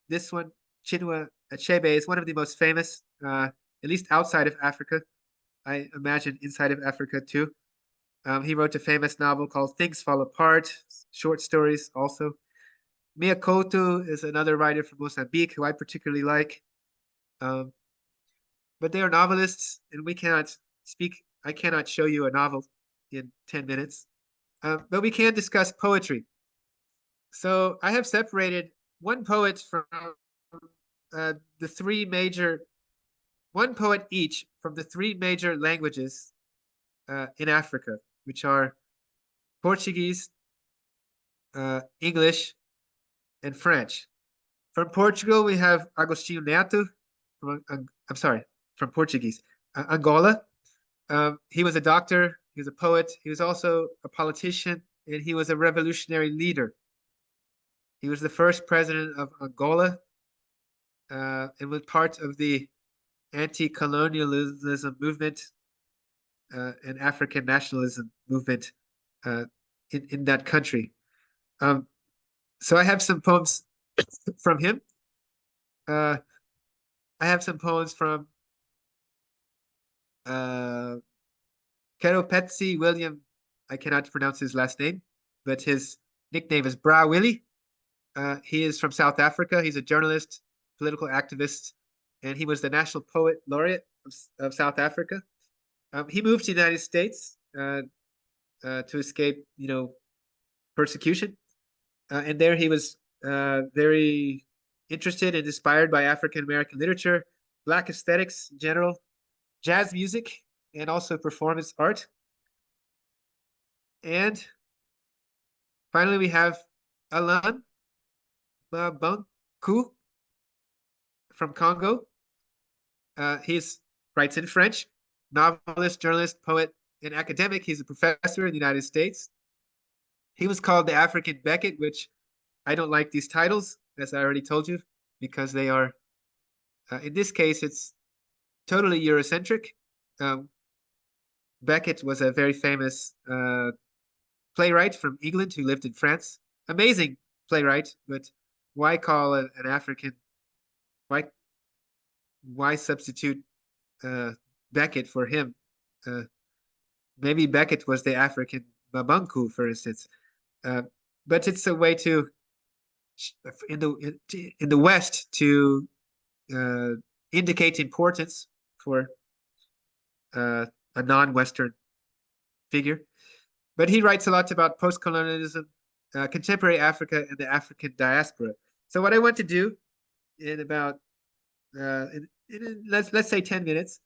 This one, Chinua Achebe, is one of the most famous, at least outside of Africa. I imagine inside of Africa too. He wrote a famous novel called Things Fall Apart, short stories also. Mia Couto is another writer from Mozambique who I particularly like. But they are novelists, and we cannot speak. I cannot show you a novel in 10 minutes, but we can discuss poetry. So I have separated one poet from the 3 major, one poet each from the 3 major languages in Africa, which are Portuguese, English, and French. From Portugal, we have Agostinho Neto. I'm sorry, from Portuguese, Angola. He was a doctor, he was a poet, he was also a politician, and he was a revolutionary leader. He was the first president of Angola and was part of the anti-colonialism movement and African nationalism movement in that country. So I have some poems from him. I have some poems from Keropetsi William. I cannot pronounce his last name, but his nickname is Bra Willie. He is from South Africa. He's a journalist, political activist, and he was the national poet laureate of South Africa. He moved to the United States to escape, persecution, and there he was very interested and inspired by African American literature, Black aesthetics in general, jazz music, and also performance art. And finally, we have Alain Mabankou from Congo. He writes in French, novelist, journalist, poet, and academic. He's a professor in the United States. He was called the African Beckett, which I don't like these titles. as I already told you, because they are, in this case, it's totally Eurocentric. Um, Beckett was a very famous playwright from England who lived in France. Amazing playwright, but why call an African? Why substitute Beckett for him? Uh, Maybe Beckett was the African Babanku, for instance. Uh, but it's a way to in the West to uh, indicate importance for a non-Western figure. But he writes a lot about post-colonialism, contemporary Africa, and the African diaspora. So what I want to do in about let's say 10 minutes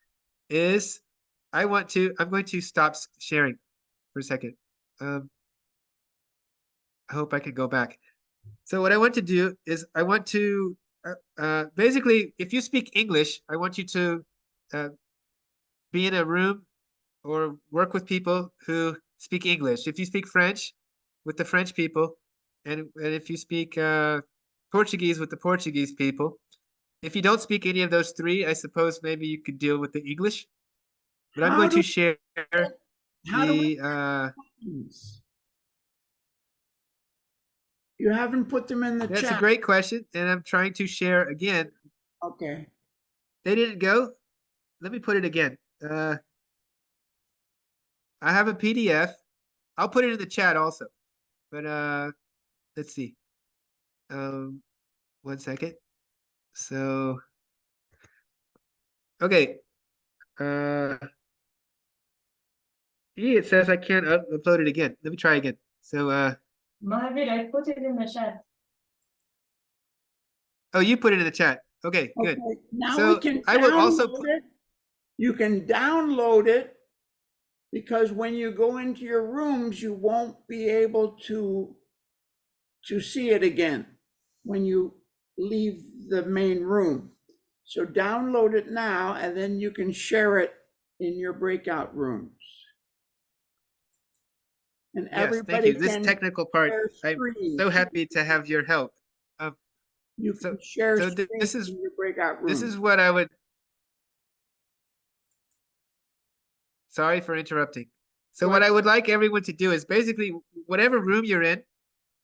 is I'm going to stop sharing for a second. I hope I can go back. So what I want to do is I want to basically, if you speak English, I want you to uh, be in a room or work with people who speak English. If you speak French, with the French people, and if you speak Portuguese with the Portuguese people. If you don't speak any of those three, I suppose maybe you could deal with the English. But I'm How going do to share how do we the. You haven't put them in the That's a chat. great question, and I'm trying to share again. Okay. They didn't go. Let me put it again. I have a PDF. I'll put it in the chat also. But let's see. 1 second. So okay. It says I can't upload it again. Let me try again. So Mahavir, I put it in the chat. oh, you put it in the chat. Okay, good. Okay. Now So we can I will also download it. You can download it because when you go into your rooms, you won't be able to see it again when you leave the main room. So download it now, and then you can share it in your breakout rooms. And yes, thank everybody you. This can technical part, share I'm screen. so happy to have your help. You So can share so screen this is in your breakout room. this is what I would. Sorry for interrupting. So what I would like everyone to do is basically whatever room you're in,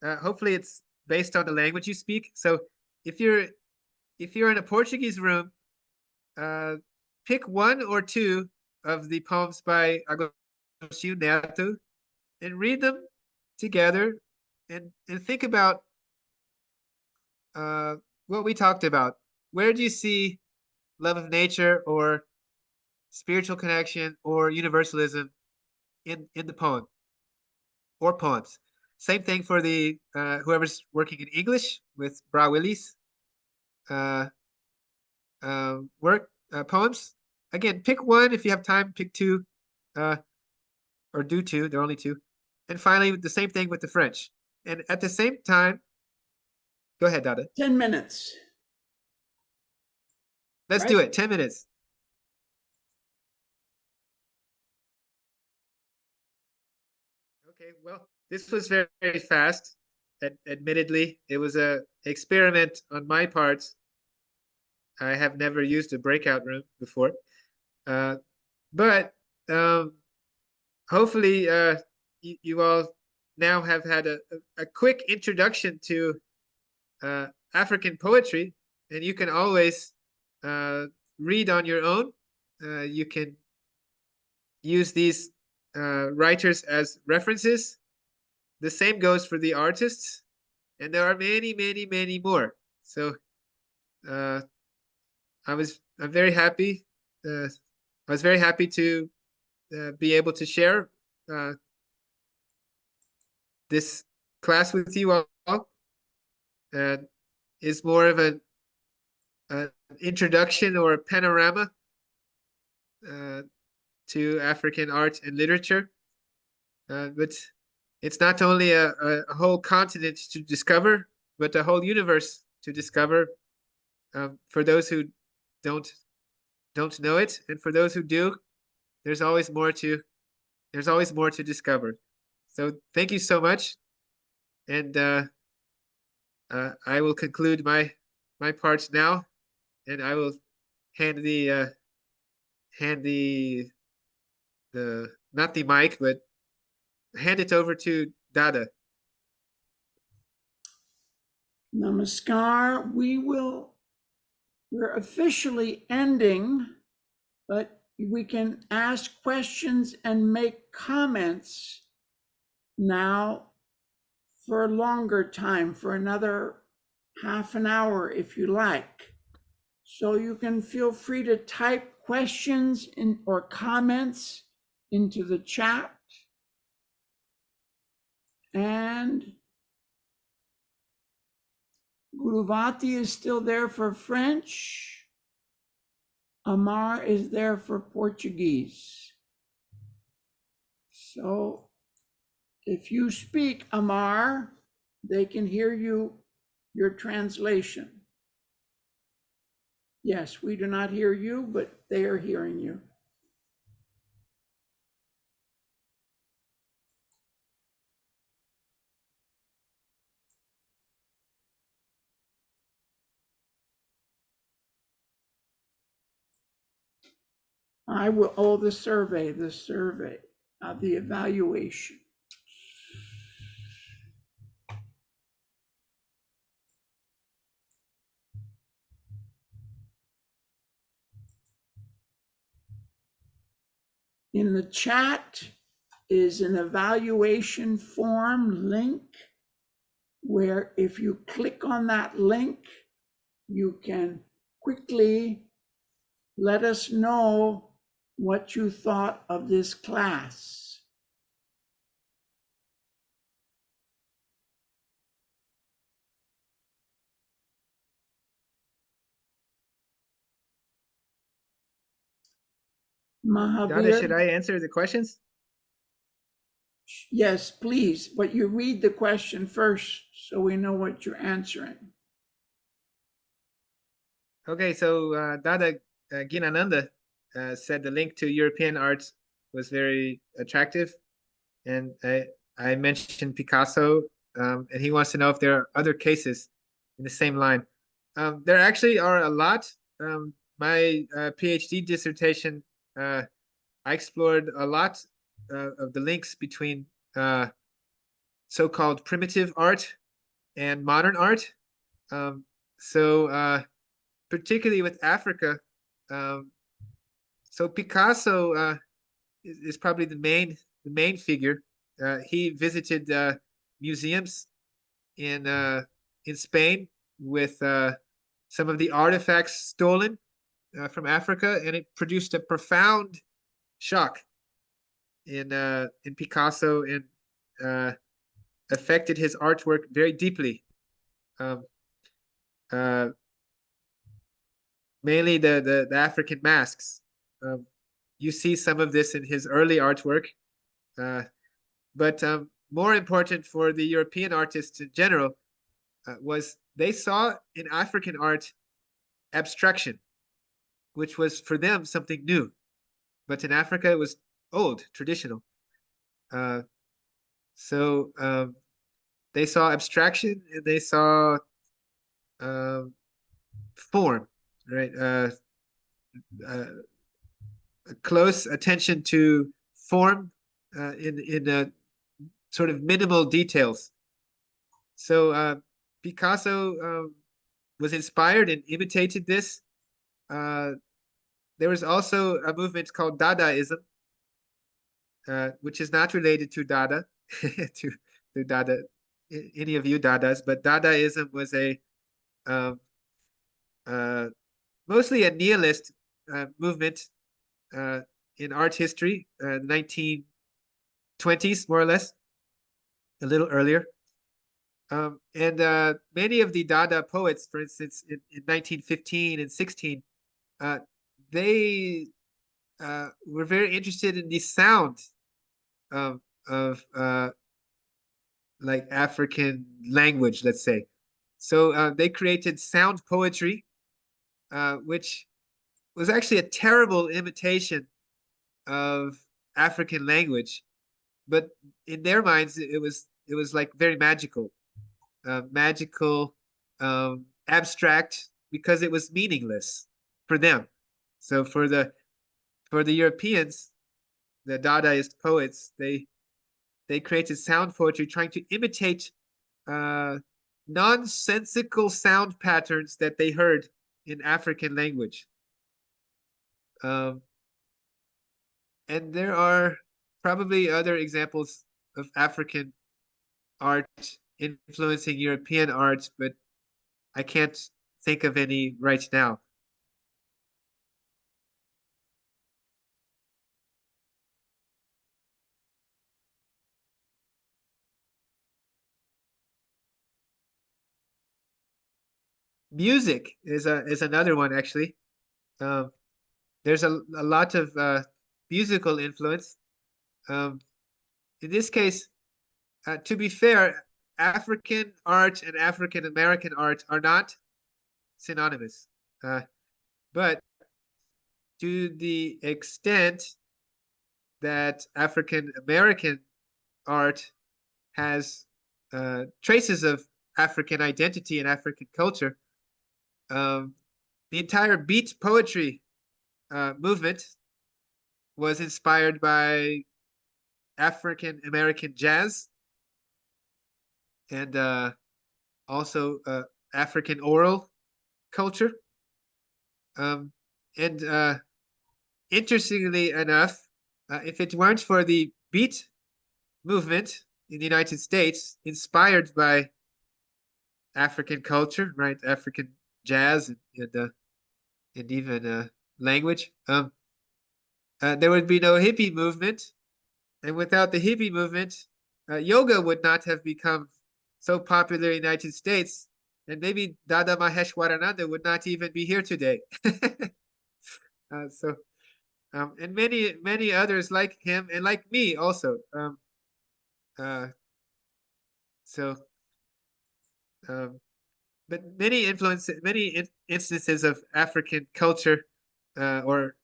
hopefully it's based on the language you speak. So if you're in a Portuguese room, pick one or two of the poems by Agostinho Neto and read them together and think about what we talked about. Where do you see love of nature or spiritual connection or universalism in the poem or poems? Same thing for the whoever's working in English with Bra Willis work poems. Again, pick one if you have time. Pick two, or do two. There are only two. And finally, the same thing with the French. And at the same time, go ahead, Dada. 10 minutes. Let's Right. do it. 10 minutes. Okay, well, this was very, very fast. Admittedly, it was a experiment on my part. I have never used a breakout room before. But hopefully you all now have had a quick introduction to African poetry, and you can always read on your own. You can use these writers as references. The same goes for the artists, and there are many, many, many more. So I'm very happy. I was very happy to be able to share this class with you all. And is more of an introduction or a panorama to African art and literature. But it's not only a whole continent to discover, but a whole universe to discover for those who don't know it, and for those who do, there's always more to discover. So thank you so much, and I will conclude my part now, and I will hand the not the mic, but hand it over to Dada. Namaskar. We're officially ending, but we can ask questions and make comments now for a longer time, for another half an hour if you like. So you can feel free to type questions or comments into the chat. And Guruvati is still there for French. Amar is there for Portuguese. So if you speak Amar, they can hear your translation. Yes, we do not hear you, but they are hearing you. The survey, the evaluation. In the chat is an evaluation form link where if you click on that link, you can quickly let us know what you thought of this class. Dada, should Mahavir, I answer the questions? yes, please, but you read the question first so we know what you're answering. Okay, so Dada Ginananda said the link to European art was very attractive, and I mentioned Picasso, and he wants to know if there are other cases in the same line. There actually are a lot. My PhD dissertation, I explored a lot of the links between so-called primitive art and modern art. So particularly with Africa, so Picasso is probably the main figure. He visited museums in Spain with some of the artifacts stolen from Africa, and it produced a profound shock in Picasso and affected his artwork very deeply. Mainly the African masks. You see some of this in his early artwork, but more important for the European artists in general was they saw in African art abstraction, which was for them something new, but in Africa it was old, traditional. So they saw abstraction and they saw form, right? Close attention to form in sort of minimal details. So Picasso was inspired and imitated this. There was also a movement called Dadaism, which is not related to Dada, to Dada, any of you Dadas, but Dadaism was a mostly a nihilist movement in art history, 1920s, more or less, a little earlier. And many of the Dada poets, for instance, in 1915 and 16, they were very interested in the sound of like African language, let's say. So they created sound poetry, which was actually a terrible imitation of African language, but in their minds it was like very magical. magical, abstract, because it was meaningless for them. So for the Europeans, the Dadaist poets, they created sound poetry trying to imitate nonsensical sound patterns that they heard in African language. And there are probably other examples of African art influencing European art, but I can't think of any right now. Music is another one, actually. Um, there's a lot of musical influence. In this case, to be fair, African art and African American art are not synonymous. But to the extent that African American art has traces of African identity and African culture, the entire beat poetry movement was inspired by African American jazz and also African oral culture. And interestingly enough, if it weren't for the beat movement in the United States, inspired by African culture, right? African jazz and even language. There would be no hippie movement, and without the hippie movement, yoga would not have become so popular in the United States, and maybe Dada Maheshwarananda would not even be here today. So, and many others like him and like me also. Uh, so, but many instances of African culture, or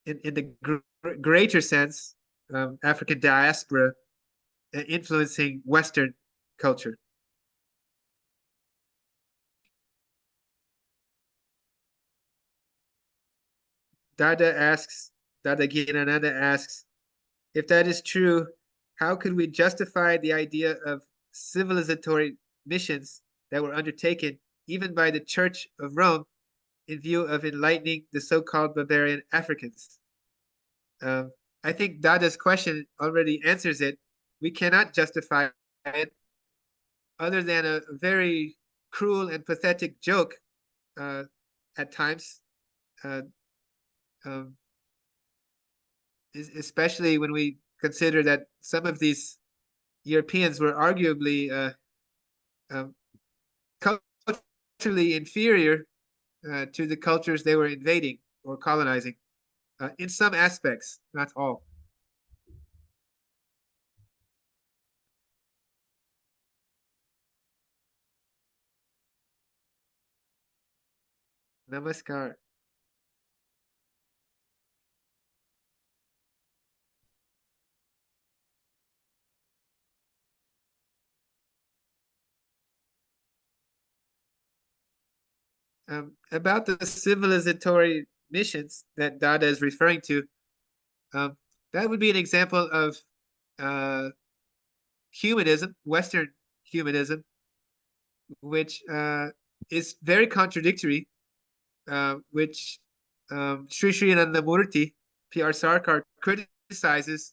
in the greater sense, African diaspora influencing Western culture. Dada Girananda asks, if that is true, how could we justify the idea of civilizatory missions that were undertaken even by the Church of Rome in view of enlightening the so-called barbarian Africans? I think Dada's question already answers it. We cannot justify it other than a very cruel and pathetic joke at times, um, especially when we consider that some of these Europeans were arguably um, culturally inferior to the cultures they were invading or colonizing, in some aspects, not all. Namaskar. About the civilizatory missions that Dada is referring to, that would be an example of humanism, Western humanism, which is very contradictory, which Sri Sri Anandamurti, P.R. Sarkar, criticizes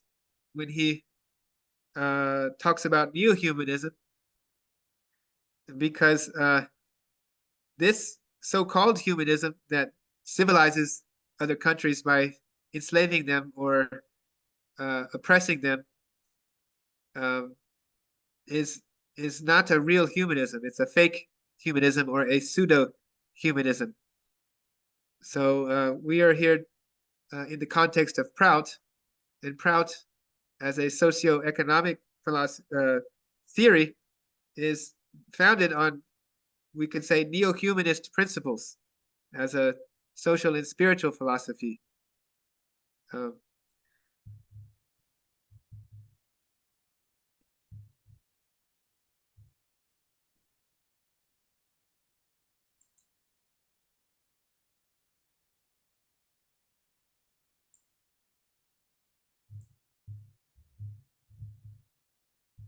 when he talks about neo-humanism, because this so-called humanism that civilizes other countries by enslaving them or oppressing them um, is not a real humanism. It's a fake humanism or a pseudo-humanism. So we are here in the context of Prout, and Prout, as a socio-economic theory, is founded on, we could say, neo-humanist principles as a social and spiritual philosophy.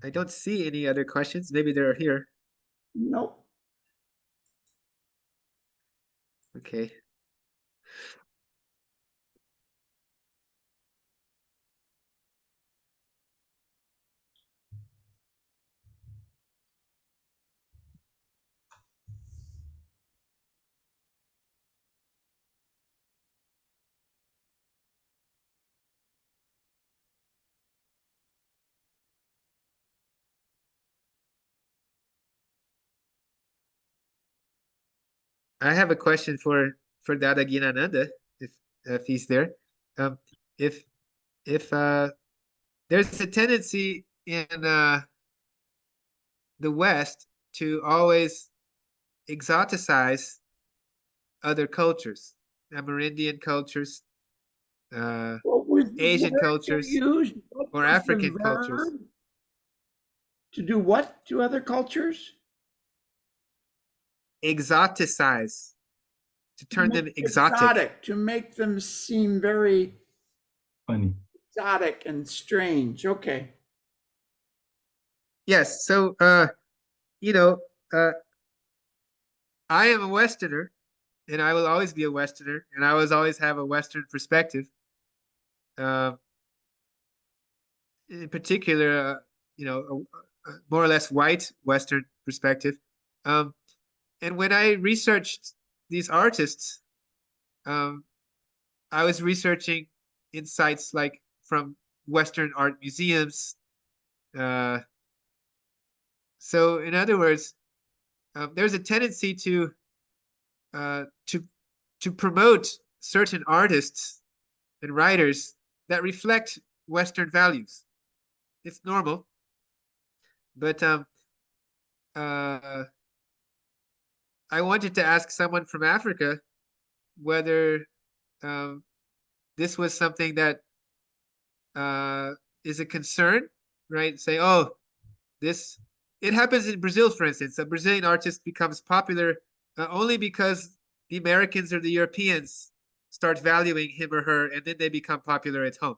I don't see any other questions. Maybe they're here. Nope. Okay. I have a question for Dada Ginananda, if he's there. Um, if if there's a tendency in the West to always exoticize other cultures, Amerindian cultures, uh, What was the Asian word you cultures, used? What or was the African cultures. verb? To do what to other cultures? Exoticize, to turn them exotic. To make them seem very Funny. exotic and strange. Okay. Yes, so you know, I am a Westerner, and I will always be a Westerner, and I will always have a Western perspective. Uh, in particular, a more or less white Western perspective. Um, and when I researched these artists, um, I was researching insights like from Western art museums. Uh, so, in other words, there's a tendency uh, to to promote certain artists and writers that reflect Western values. It's normal, but uh, I wanted to ask someone from Africa whether um, this was something that uh, is a concern, right? Say, oh, this it happens in Brazil, for instance. A Brazilian artist becomes popular only because the Americans or the Europeans start valuing him or her, and then they become popular at home.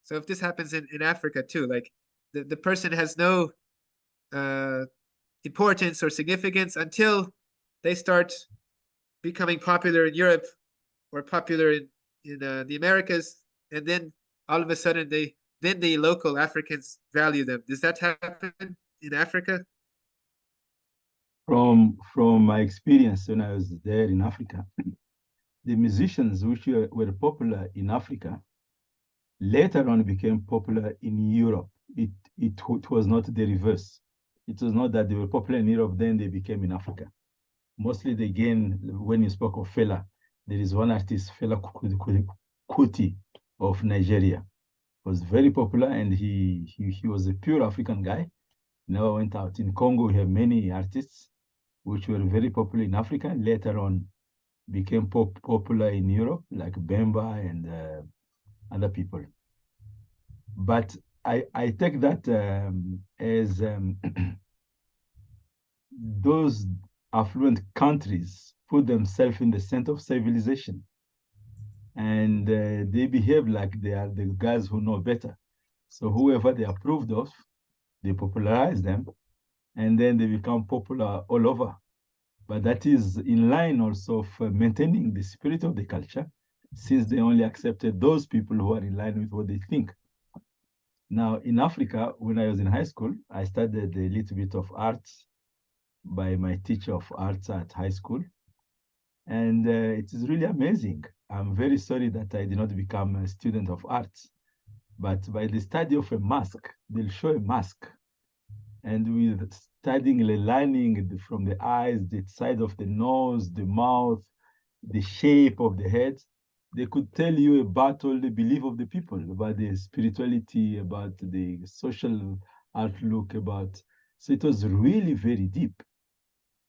So if this happens in Africa too, like the person has no uh, importance or significance until they start becoming popular in Europe or popular in the Americas, and then all of a sudden then the local Africans value them. Does that happen in Africa? From my experience when I was there in Africa, the musicians which were popular in Africa later on became popular in Europe. It was not the reverse. It was not that they were popular in Europe, then they became in Africa. Mostly, again, when you spoke of Fela, there is one artist, Fela Kuti of Nigeria, was very popular, and he was a pure African guy. Never went out. In Congo, we have many artists which were very popular in Africa, later on became popular in Europe, like Bemba and other people. But I take that as those affluent countries put themselves in the center of civilization, and they behave like they are the guys who know better. So whoever they approved of, they popularize them, and then they become popular all over. But that is in line also of maintaining the spirit of the culture, since they only accepted those people who are in line with what they think. Now, in Africa, when I was in high school, I studied a little bit of arts by my teacher of arts at high school. And it is really amazing. I'm very sorry that I did not become a student of arts. But by the study of a mask, they'll show a mask. And with studying the lining from the eyes, the side of the nose, the mouth, the shape of the head, they could tell you about all the belief of the people, about the spirituality, about the social outlook, about. So it was really very deep.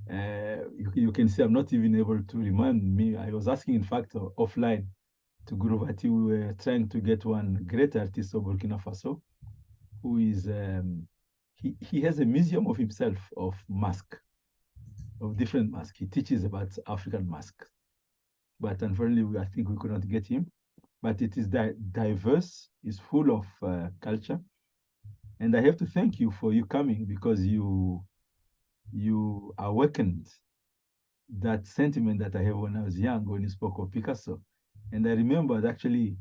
You can see I'm not even able to remind me. I was asking, in fact, offline to Guruvati, we were trying to get one great artist of Burkina Faso, who is, he has a museum of himself, of mask, of different masks. He teaches about African masks. But unfortunately, I think we could not get him. But it is diverse, it's full of culture. And I have to thank you for you coming, because you awakened that sentiment that I have when I was young, when you spoke of Picasso. And I remembered actually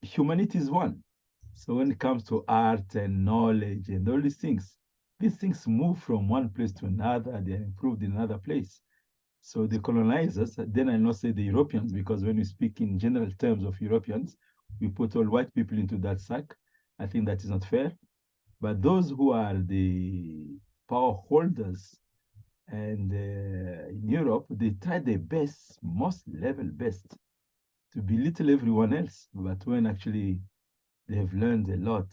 humanity is one. So when it comes to art and knowledge and all these things move from one place to another, they're improved in another place. So the colonizers, then I'll not say the Europeans, because when we speak in general terms of Europeans, we put all white people into that sack. I think that is not fair. But those who are the power holders, and in Europe, they try their best, most level best, to belittle everyone else. But when actually they have learned a lot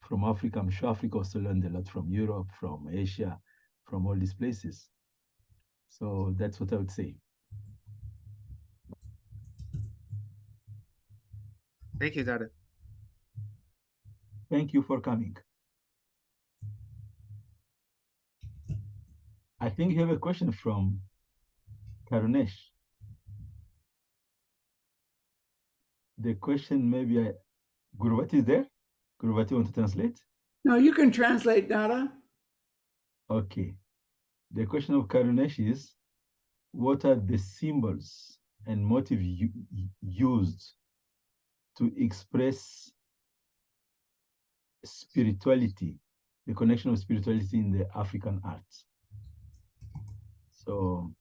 from Africa, I'm sure Africa also learned a lot from Europe, from Asia, from all these places. So that's what I would say. Thank you, Dada. Thank you for coming. I think you have a question from Karunesh. The question maybe Guruvati is there? Guruvati want to translate? No, you can translate, Dada. Okay. The question of Karunesh is, what are the symbols and motive used to express spirituality, the connection of spirituality in the African arts? So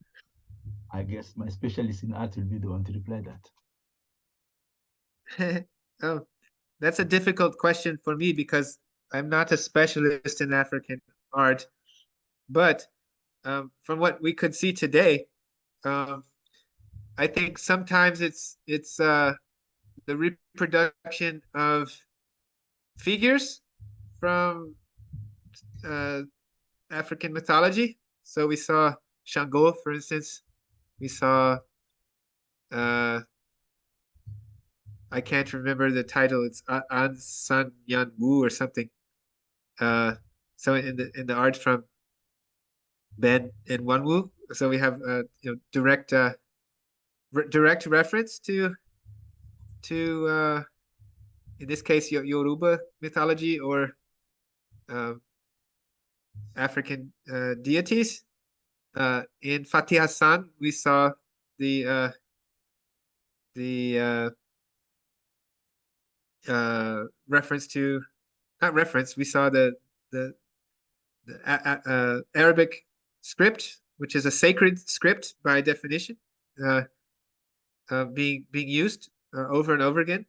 I guess my specialist in art will be the one to reply that. Oh, that's a difficult question for me because I'm not a specialist in African art. But from what we could see today, I think sometimes it's the reproduction of figures from African mythology. So we saw Shango, for instance. We saw I can't remember the title. It's An San Yan Wu or something. So in the art from Ben and Wanwu, so we have direct direct reference to in this case Yoruba mythology or African deities. In Fatih Hassan, we saw the reference to not reference. We saw the Arabic script, which is a sacred script by definition, being used over and over again.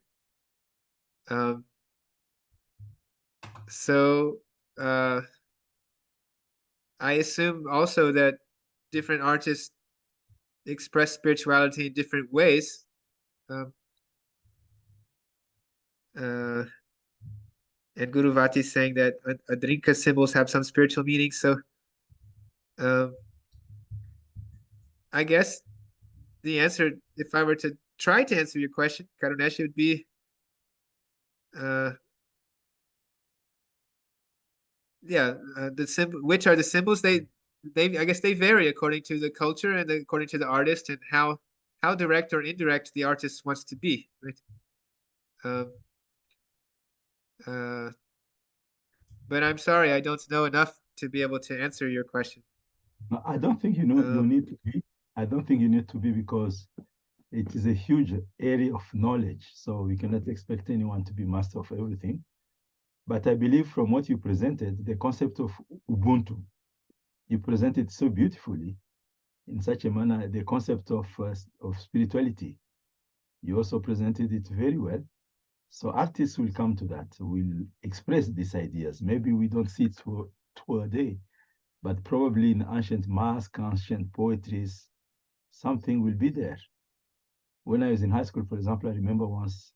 So I assume also that different artists express spirituality in different ways. And Guruvati is saying that Adrinka symbols have some spiritual meaning. So I guess the answer, if I were to try to answer your question, Karunesh, would be the symbol. Which are the symbols? They I guess they vary according to the culture and according to the artist and how direct or indirect the artist wants to be, right? But I'm sorry, I don't know enough to be able to answer your question. No, I don't think you need to be. I don't think you need to be, because it is a huge area of knowledge. So we cannot expect anyone to be master of everything. But I believe from what you presented, the concept of Ubuntu, you presented so beautifully in such a manner, the concept of spirituality. You also presented it very well. So artists will come to that, will express these ideas. Maybe we don't see it today, but probably in ancient masks, ancient poetries, something will be there. When I was in high school, for example, I remember once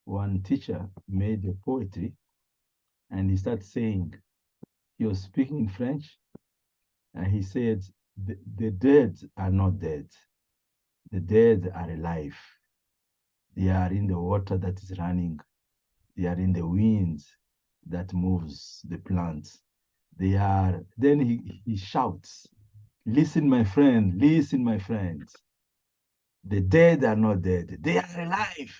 one teacher made a poetry and he started saying, he was speaking in French, and he said, the dead are not dead. The dead are alive. They are in the water that is running. They are in the wind that moves the plants. They are, then he shouts, listen, my friend, listen, my friend. The dead are not dead. They are alive.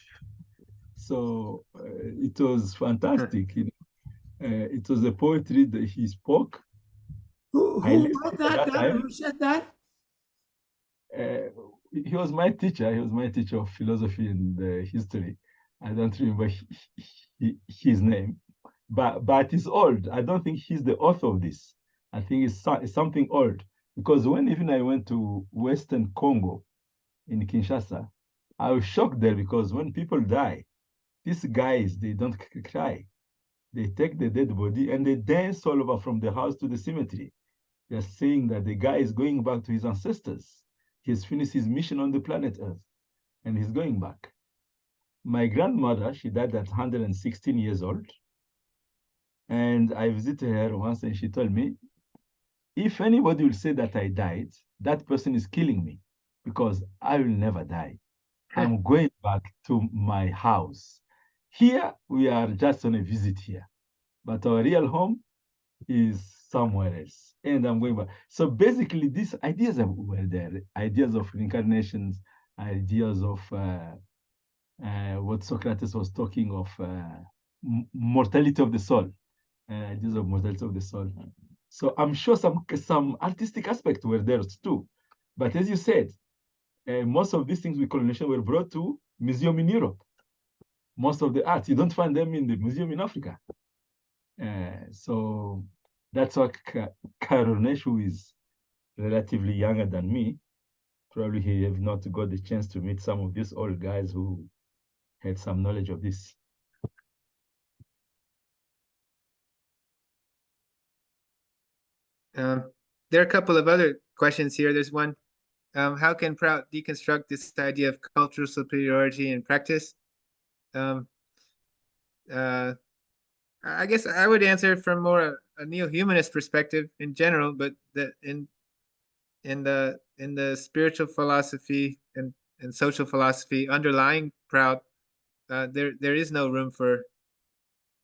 So it was fantastic. You know? It was a poetry that he spoke. I Who listened wrote at that that down? time. Who said that? He was my teacher. He was my teacher of philosophy and history. I don't remember his name, but it's old. I don't think he's the author of this. I think it's something old because when even I went to Western Congo in Kinshasa, I was shocked there because when people die, these guys they don't cry. They take the dead body and they dance all over from the house to the cemetery. They're saying that the guy is going back to his ancestors. He's finished his mission on the planet Earth and he's going back. My grandmother, she died at 116 years old. And I visited her once and she told me, if anybody will say that I died, that person is killing me because I will never die. I'm going back to my house. Here, we are just on a visit here, but our real home is somewhere else. And I'm going back. So basically, these ideas were there, ideas of reincarnations, ideas of what Socrates was talking of mortality of the soul, ideas of mortality of the soul. So I'm sure some artistic aspects were there too. But as you said, most of these things with colonization were brought to museum in Europe. Most of the arts, you don't find them in the museum in Africa. So that's why Karunesh, who is relatively younger than me, probably he have not got the chance to meet some of these old guys who had some knowledge of this. There are a couple of other questions here. There's one, how can Prout deconstruct this idea of cultural superiority in practice? Um, uh, I guess I would answer from more a neo-humanist perspective in general, but in the spiritual philosophy and social philosophy underlying Prout, there is no room for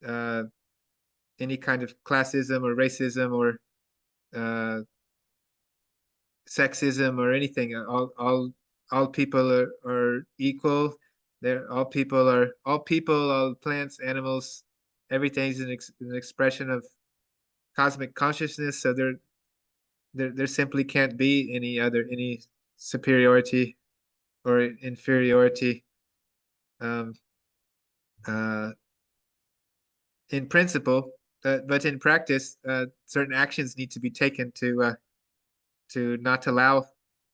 uh, any kind of classism or racism or uh, sexism or anything. All people are equal. They're all people, all plants, animals. Everything is an expression of cosmic consciousness. So there simply can't be any superiority or inferiority. Um, uh, in principle, but in practice, certain actions need to be taken to not allow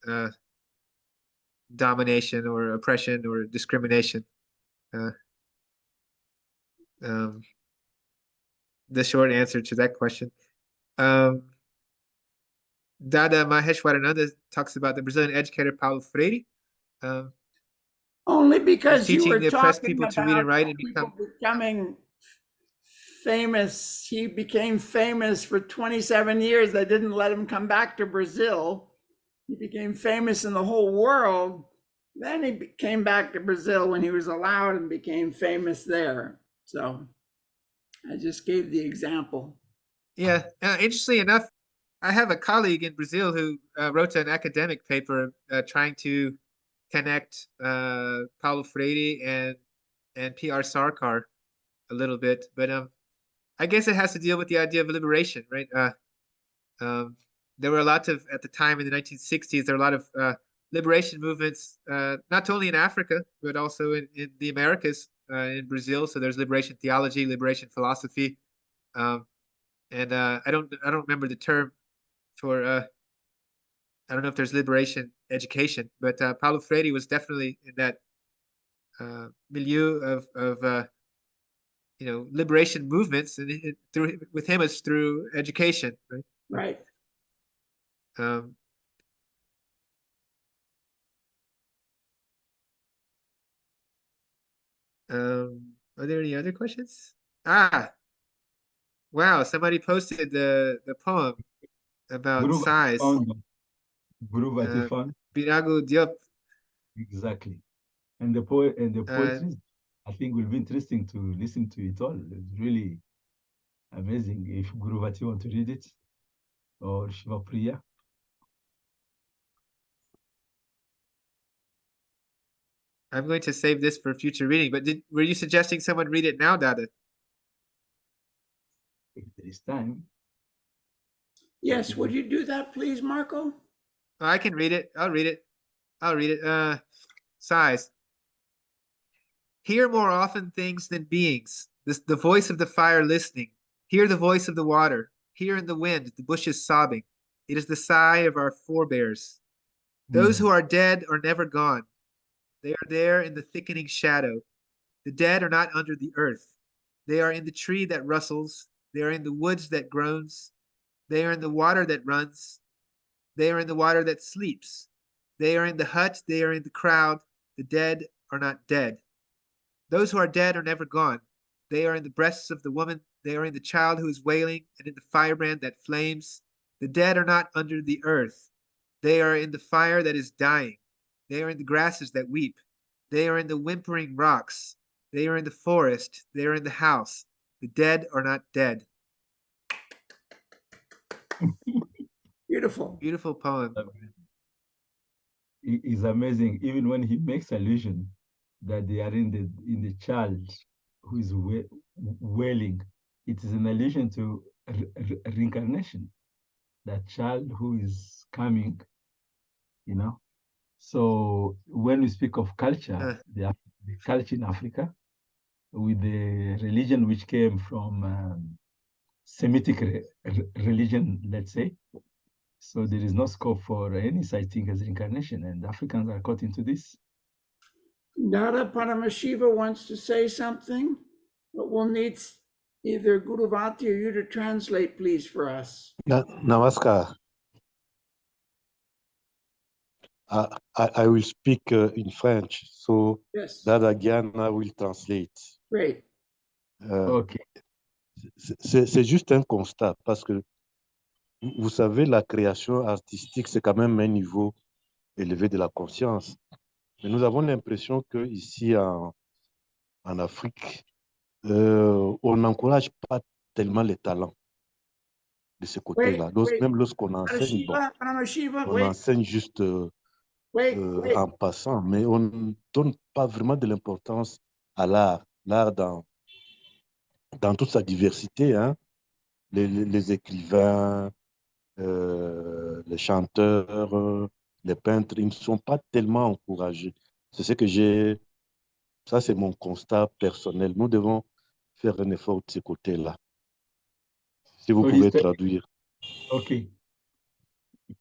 uh, domination or oppression or discrimination. Uh, um, the short answer to that question. Um, Dada Maheshwarananda talks about the Brazilian educator Paulo Freire, um, Only who's because you teaching were the oppressed talking people to read about and write and people become. becoming famous. He became famous for 27 years. They didn't let him come back to Brazil. He became famous in the whole world. Then he came back to Brazil when he was allowed and became famous there. So I just gave the example. Yeah, interestingly enough, I have a colleague in Brazil who wrote an academic paper trying to connect Paulo Freire and P.R. Sarkar a little bit, but I guess it has to deal with the idea of liberation, right? Um, there were a lot of at the time in the 1960s. There were a lot of liberation movements, not only in Africa but also in the Americas, in Brazil. So there's liberation theology, liberation philosophy, um, and I don't remember the term for I don't know if there's liberation education, but Paulo Freire was definitely in that milieu of liberation movements, and through with him it's through education, right? Right. Um, are there any other questions? Ah, wow! Somebody posted the poem about Guru Vati size. found, Guru Vati Uh, found, Birago Diop. exactly. And the poet and the Uh, poetry, I think will be interesting to listen to it all. It's really amazing. If Guru Vati want to read it or Shiva Priya. I'm going to save this for future reading. But were you suggesting someone read it now, Dada? this time. Yes, would you do that, please, Marco? I can read it. I'll read it. Size. Hear more often things than beings. The voice of the fire listening. Hear the voice of the water. Hear in the wind the bushes sobbing. It is the sigh of our forebears. Those who are dead are never gone. They are there in the thickening shadow. The dead are not under the earth. They are in the tree that rustles. They are in the woods that groans. They are in the water that runs. They are in the water that sleeps. They are in the hut. They are in the crowd. The dead are not dead. Those who are dead are never gone. They are in the breasts of the woman. They are in the child who is wailing and in the firebrand that flames. The dead are not under the earth. They are in the fire that is dying. They are in the grasses that weep. They are in the whimpering rocks. They are in the forest. They are in the house. The dead are not dead. Beautiful. Beautiful poem. It is amazing, even when he makes allusion that they are in the child who is wailing. It is an allusion to reincarnation, that child who is coming, you know. So when we speak of culture, the culture in Africa, with the religion which came from Semitic religion, let's say, so there is no scope for any such thing as reincarnation, and Africans are caught into this. Nada Paramashiva wants to say something, but we'll need either Guruvati or you to translate, please, for us. Namaskar. I will speak in French, so Yes. Dada Gyana will translate. Great. Okay. C'est juste un constat, parce que vous savez, la création artistique, c'est quand même un niveau élevé de la conscience. Mais nous avons l'impression qu'ici en Afrique, on n'encourage pas tellement les talents de ce côté-là. Même lorsqu'on enseigne, on enseigne juste en passant, mais on ne donne pas vraiment de l'importance à l'art. L'art dans toute sa diversité, hein. Les écrivains, les chanteurs, les peintres, ils ne sont pas tellement encouragés. C'est ce que j'ai... Ça, c'est mon constat personnel. Nous devons faire un effort de ce côté-là. Si vous pouvez traduire. Okay.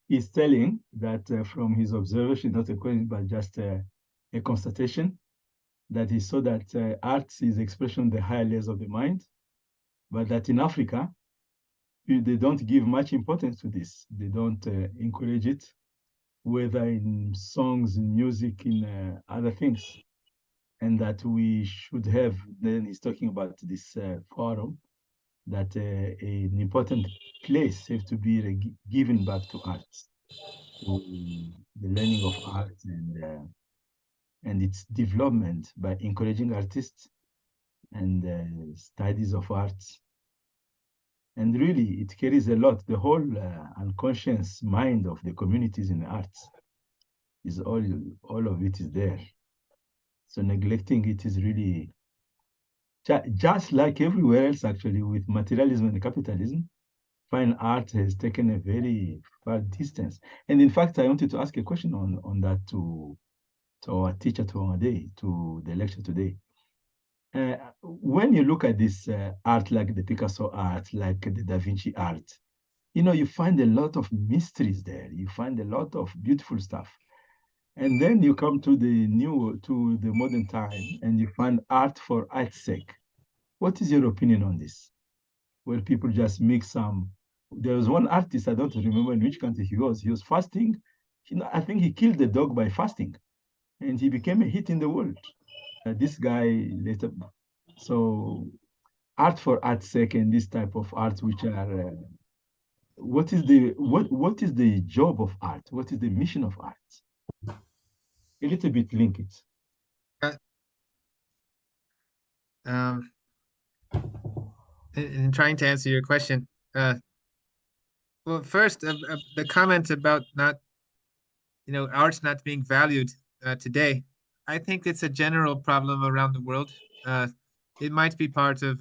He's telling that from his observation, not a question, but just a constatation, that he saw that art is expression of the higher layers of the mind, but that in Africa, they don't give much importance to this. They don't encourage it, whether in songs, in music, in other things. And that we should have, then he's talking about this forum, that an important place has to be given back to art, to the learning of art and its development by encouraging artists and studies of arts. And really, it carries a lot. The whole unconscious mind of the communities in the arts is all of it is there. So neglecting it is really just like everywhere else, actually, with materialism and capitalism. Fine art has taken a very far distance. And in fact, I wanted to ask a question on that to our teacher to the lecture today. When you look at this art, like the Picasso art, like the Da Vinci art, you find a lot of mysteries there. You find a lot of beautiful stuff. And then you come to the modern time, and you find art for art's sake. What is your opinion on this? Where people just make some. There was one artist, I don't remember in which country he was fasting. I think he killed the dog by fasting, and he became a hit in the world. This guy later, so art for art's sake and this type of art, which are what is the job of art? What is the mission of art? A little bit link it. In trying to answer your question, well, first, the comment about arts not being valued today, I think it's a general problem around the world. It might be part of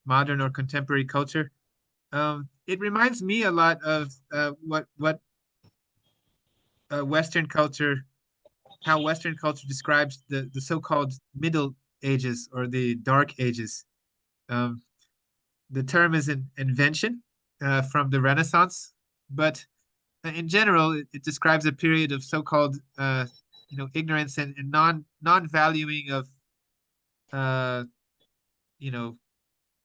modern or contemporary culture, It reminds me a lot of what Western culture, how Western culture describes the so-called Middle Ages or the Dark Ages. Um, the term is an invention from the Renaissance, but in general, it describes a period of so-called ignorance and non-valuing of uh, you know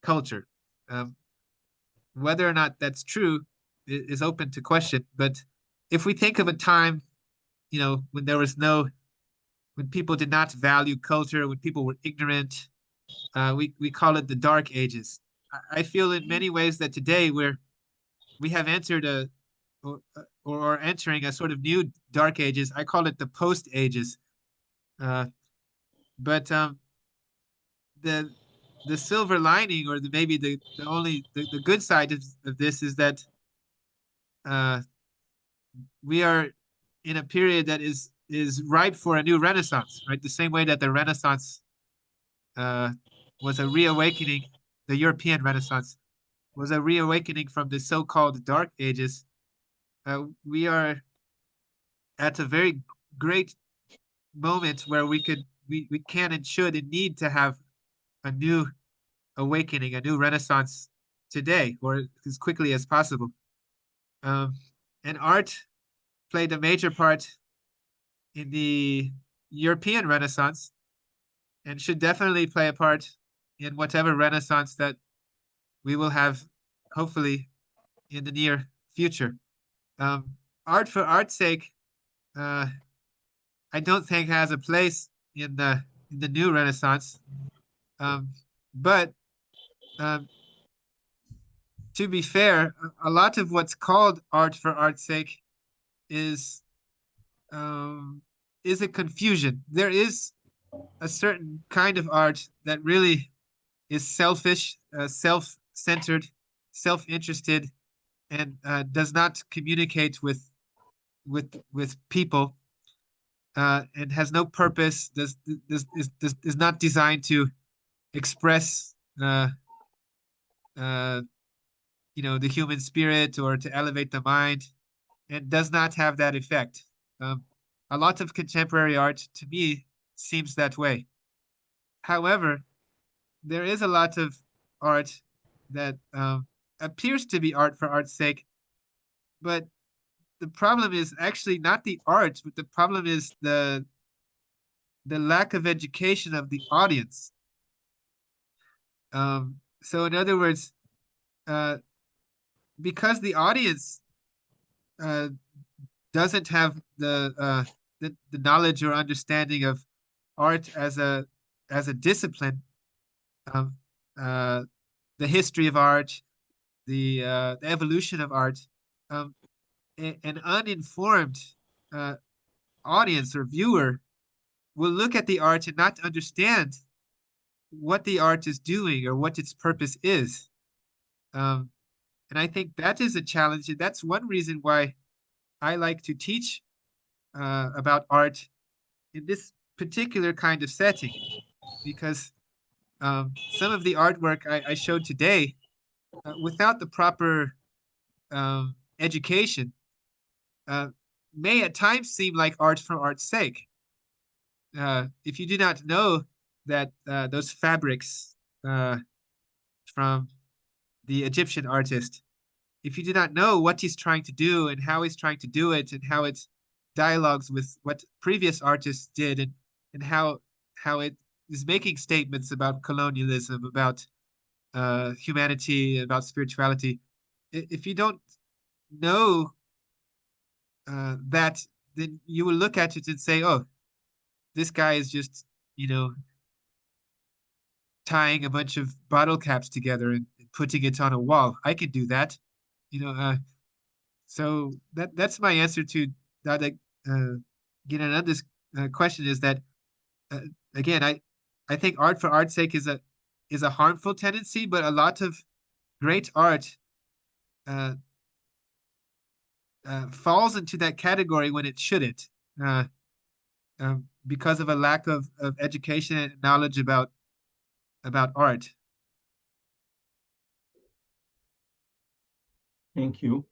culture. Um, whether or not that's true is open to question. But if we think of a time, when there was no, when people did not value culture, when people were ignorant, we call it the Dark Ages. I feel in many ways that today we have entered or are entering a sort of new Dark Ages. I call it the Post Ages. But the the silver lining, or maybe the only the good side of this is that uh, we are in a period that is ripe for a new renaissance, right? The same way that the Renaissance uh, was a reawakening, the European Renaissance was a reawakening from the so-called Dark Ages. We are at a very great moment where we can and should and need to have a new awakening, a new renaissance today, or as quickly as possible. Um, and art played a major part in the European Renaissance and should definitely play a part in whatever renaissance that we will have, hopefully, in the near future. Art for art's sake, uh, I don't think has a place in the new renaissance. Um, but um, to be fair, a lot of what's called art for art's sake is um, is a confusion. There is a certain kind of art that really is selfish, self-centered, self-interested, and does not communicate with people, and has no purpose. Is not designed to express uh, the human spirit or to elevate the mind, and does not have that effect. Um, a lot of contemporary art, to me, seems that way. However, there is a lot of art that appears to be art for art's sake, but the problem is actually not the art, but the problem is the lack of education of the audience. So, in other words, uh, because the audience uh, doesn't have the knowledge or understanding of art as a discipline, um, uh, the history of art, the evolution of art, um, an uninformed uh, audience or viewer will look at the art and not understand what the art is doing or what its purpose is. Um, and I think that is a challenge. And that's one reason why I like to teach about art in this particular kind of setting, because some of the artwork I showed today, without the proper education, uh, may at times seem like art for art's sake. If you do not know that those fabrics from the Egyptian artist, if you do not know what he's trying to do and how he's trying to do it and how it dialogues with what previous artists did, and how it is making statements about colonialism, about humanity, about spirituality. If you don't know that, then you will look at it and say, "Oh, this guy is just, you know, tying a bunch of bottle caps together and putting it on a wall. I can do that." You know, so that's my answer to that. Another question is that uh, again, I think art for art's sake is a harmful tendency, but a lot of great art uh, falls into that category when it shouldn't, because of a lack of education and knowledge about art. Thank you.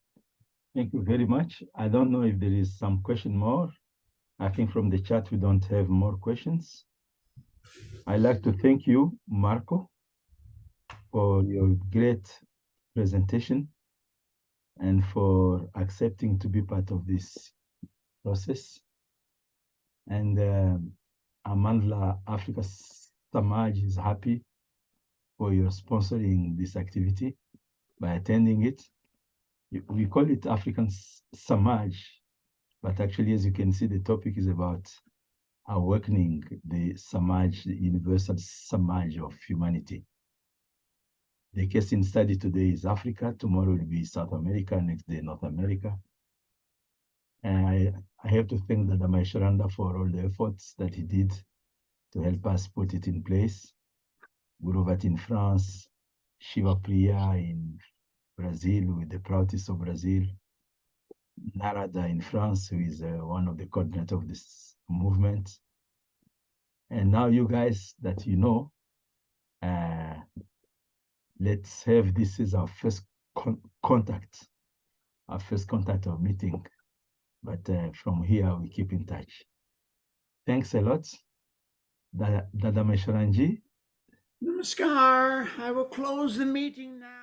Thank you very much. I don't know if there is some question more. I think from the chat, we don't have more questions. I'd like to thank you, Marco, for your great presentation and for accepting to be part of this process. And Amandla Africa Samaj is happy for your sponsoring this activity by attending it. We call it African Samaj, but actually, as you can see, the topic is about awakening the Samaj, the universal Samaj of humanity. The case in study today is Africa, tomorrow will be South America, next day North America. And I have to thank Dada Maisharanda for all the efforts that he did to help us put it in place. Gurovat in France, Shiva Priya in Brazil with the Proudest of Brazil, Narada in France, who is one of the coordinators of this movement. And now you guys that you know, let's have this as our first contact, our first contact or meeting. But from here, we keep in touch. Thanks a lot. Dada Mesharanji. Namaskar. I will close the meeting now.